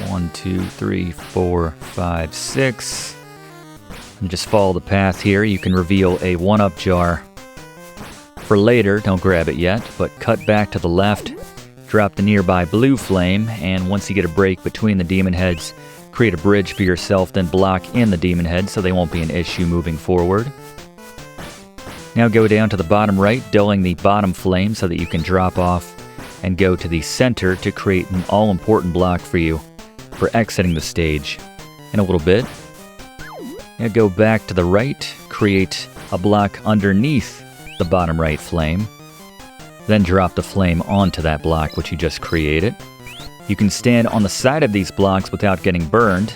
1, 2, 3, 4, 5, 6. And just follow the path here. You can reveal a 1-up jar for later. Don't grab it yet, but cut back to the left. Drop the nearby blue flame, and once you get a break between the demon heads, create a bridge for yourself, then block in the demon heads so they won't be an issue moving forward. Now go down to the bottom right, dulling the bottom flame so that you can drop off and go to the center to create an all-important block for you for exiting the stage. In a little bit, now go back to the right, create a block underneath the bottom right flame, then drop the flame onto that block which you just created. You can stand on the side of these blocks without getting burned,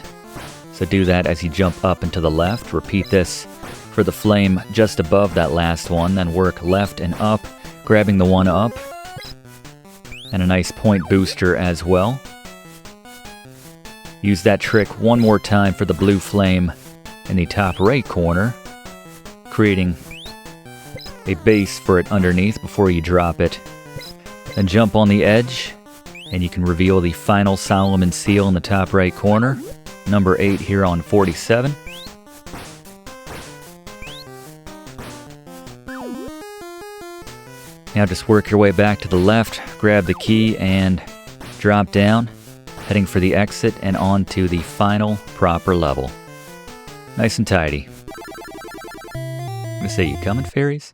so do that as you jump up and to the left. Repeat this for the flame just above that last one, then work left and up, grabbing the one up, and a nice point booster as well. Use that trick one more time for the blue flame in the top right corner, creating a base for it underneath before you drop it. Then jump on the edge, and you can reveal the final Solomon seal in the top right corner, number 8 here on 47. Now just work your way back to the left, grab the key, and drop down, heading for the exit and on to the final proper level. Nice and tidy. I'm gonna say, you coming, fairies?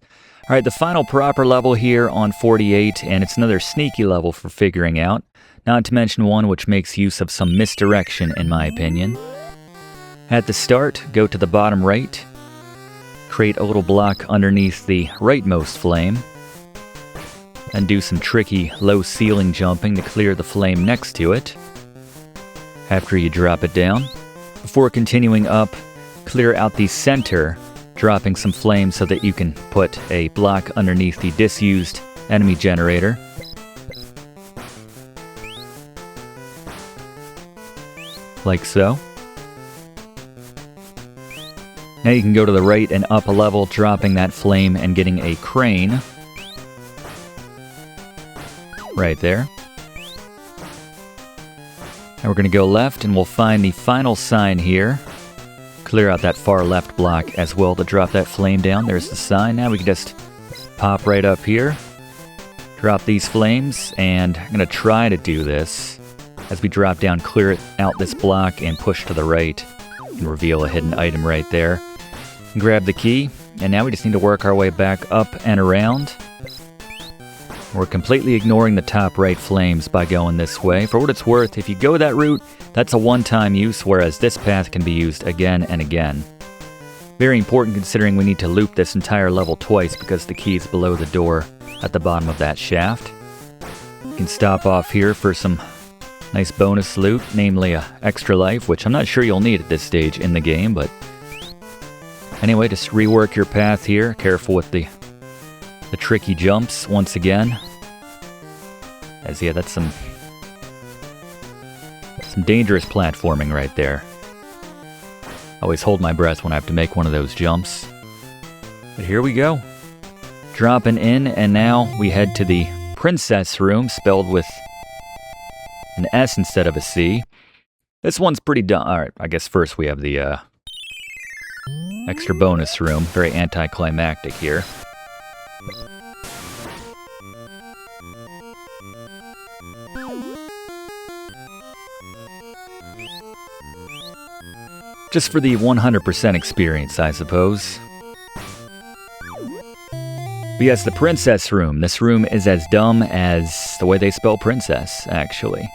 Alright, the final proper level here on 48, and it's another sneaky level for figuring out, not to mention one which makes use of some misdirection in my opinion. At the start, go to the bottom right, create a little block underneath the rightmost flame, and do some tricky low ceiling jumping to clear the flame next to it. After you drop it down, before continuing up, clear out the center, dropping some flames so that you can put a block underneath the disused enemy generator. Like so. Now you can go to the right and up a level, dropping that flame and getting a crane. Right there. And we're going to go left and we'll find the final sign here. Clear out that far left block as well to drop that flame down. There's the sign. Now we can just pop right up here. Drop these flames, and I'm going to try to do this. As we drop down, clear it out this block and push to the right. And reveal a hidden item right there. And grab the key, and now we just need to work our way back up and around. We're completely ignoring the top right flames by going this way. For what it's worth, if you go that route, that's a one-time use, whereas this path can be used again and again. Very important considering we need to loop this entire level twice because the key is below the door at the bottom of that shaft. You can stop off here for some nice bonus loot, namely a extra life, which I'm not sure you'll need at this stage in the game, but anyway, just rework your path here. Careful with the tricky jumps once again. As yeah, that's some dangerous platforming right there. Always hold my breath when I have to make one of those jumps. But here we go. Dropping in, and now we head to the Prinsess Room, spelled with an S instead of a C. This one's pretty dumb. Alright, I guess first we have the extra bonus room. Very anticlimactic here. Just for the 100% experience, I suppose. But yes, the Princess Room. This room is as dumb as the way they spell princess, actually.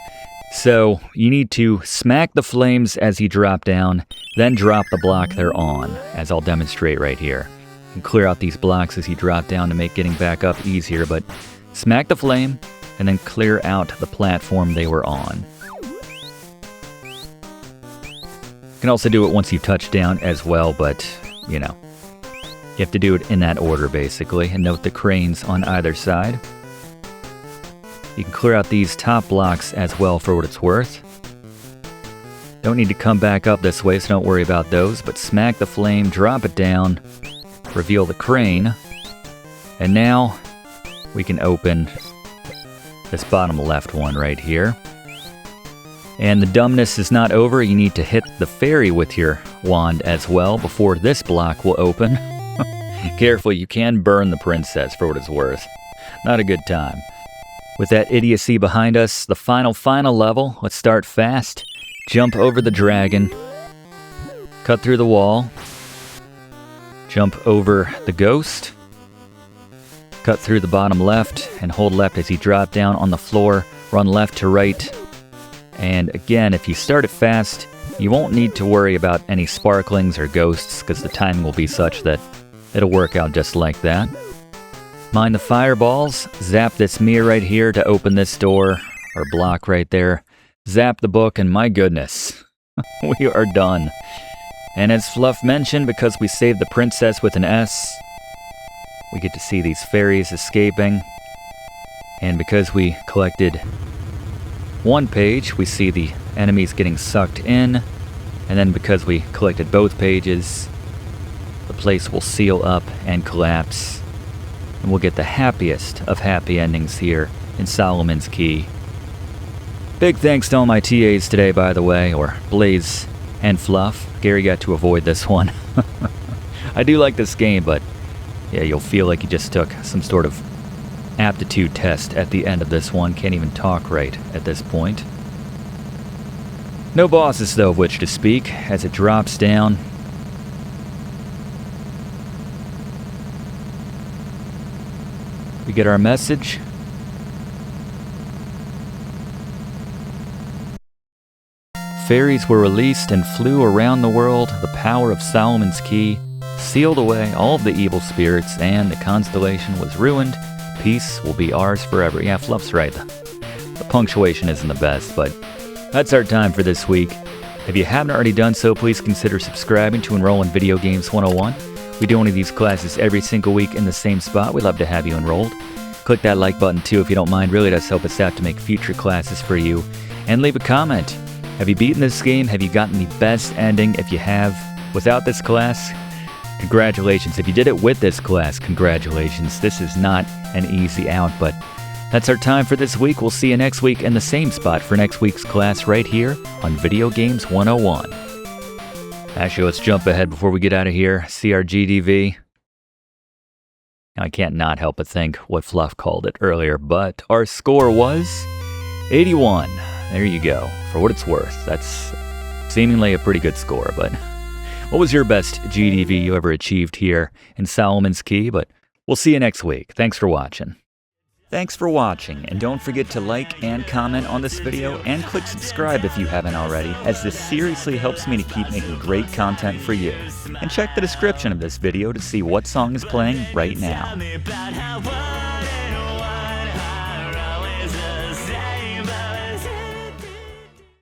So, you need to smack the flames as you drop down, then drop the block they're on, as I'll demonstrate right here. You can clear out these blocks as you drop down to make getting back up easier, but smack the flame, and then clear out the platform they were on. You can also do it once you touch down as well, but, you know, you have to do it in that order, basically, and note the cranes on either side. You can clear out these top blocks as well for what it's worth. Don't need to come back up this way, so don't worry about those, but smack the flame, drop it down, reveal the crane, and now we can open this bottom left one right here. And the dumbness is not over. You need to hit the fairy with your wand as well before this block will open. Careful, you can burn the princess for what it's worth. Not a good time. With that idiocy behind us, the final level. Let's start fast. Jump over the dragon. Cut through the wall. Jump over the ghost. Cut through the bottom left and hold left as you drop down on the floor. Run left to right. And again, if you start it fast, you won't need to worry about any sparklings or ghosts because the timing will be such that it'll work out just like that. Mind the fireballs. Zap this mirror right here to open this door, or block right there. Zap the book, and my goodness, we are done. And as Fluff mentioned, because we saved the princess with an S, we get to see these fairies escaping. And because we collected one page, we see the enemies getting sucked in. And then because we collected both pages, the place will seal up and collapse. And we'll get the happiest of happy endings here in Solomon's Key. Big thanks to all my TAs today, by the way, or Blaze and Fluff. Gary got to avoid this one. I do like this game, but yeah, you'll feel like you just took some sort of aptitude test at the end of this one. Can't even talk right at this point. No bosses, though, of which to speak, as it drops down. We get our message. Fairies were released and flew around the world. The power of Solomon's Key sealed away all of the evil spirits, and the constellation was ruined. Peace will be ours forever. Yeah, Fluff's right. The punctuation isn't the best, but that's our time for this week. If you haven't already done so, please consider subscribing to enroll in Video Games 101. We do one of these classes every single week in the same spot. We'd love to have you enrolled. Click that like button too if you don't mind. Really does help us out to make future classes for you. And leave a comment. Have you beaten this game? Have you gotten the best ending? If you have, without this class, congratulations. If you did it with this class, congratulations. This is not an easy out, but that's our time for this week. We'll see you next week in the same spot for next week's class right here on Video Games 101. Actually, let's jump ahead before we get out of here. See our GDV. I can't not help but think what Fluff called it earlier, but our score was 81. There you go. For what it's worth, that's seemingly a pretty good score, but what was your best GDV you ever achieved here in Solomon's Key? But we'll see you next week. Thanks for watching. Thanks for watching, and don't forget to like and comment on this video, and click subscribe if you haven't already, as this seriously helps me to keep making great content for you. And check the description of this video to see what song is playing right now.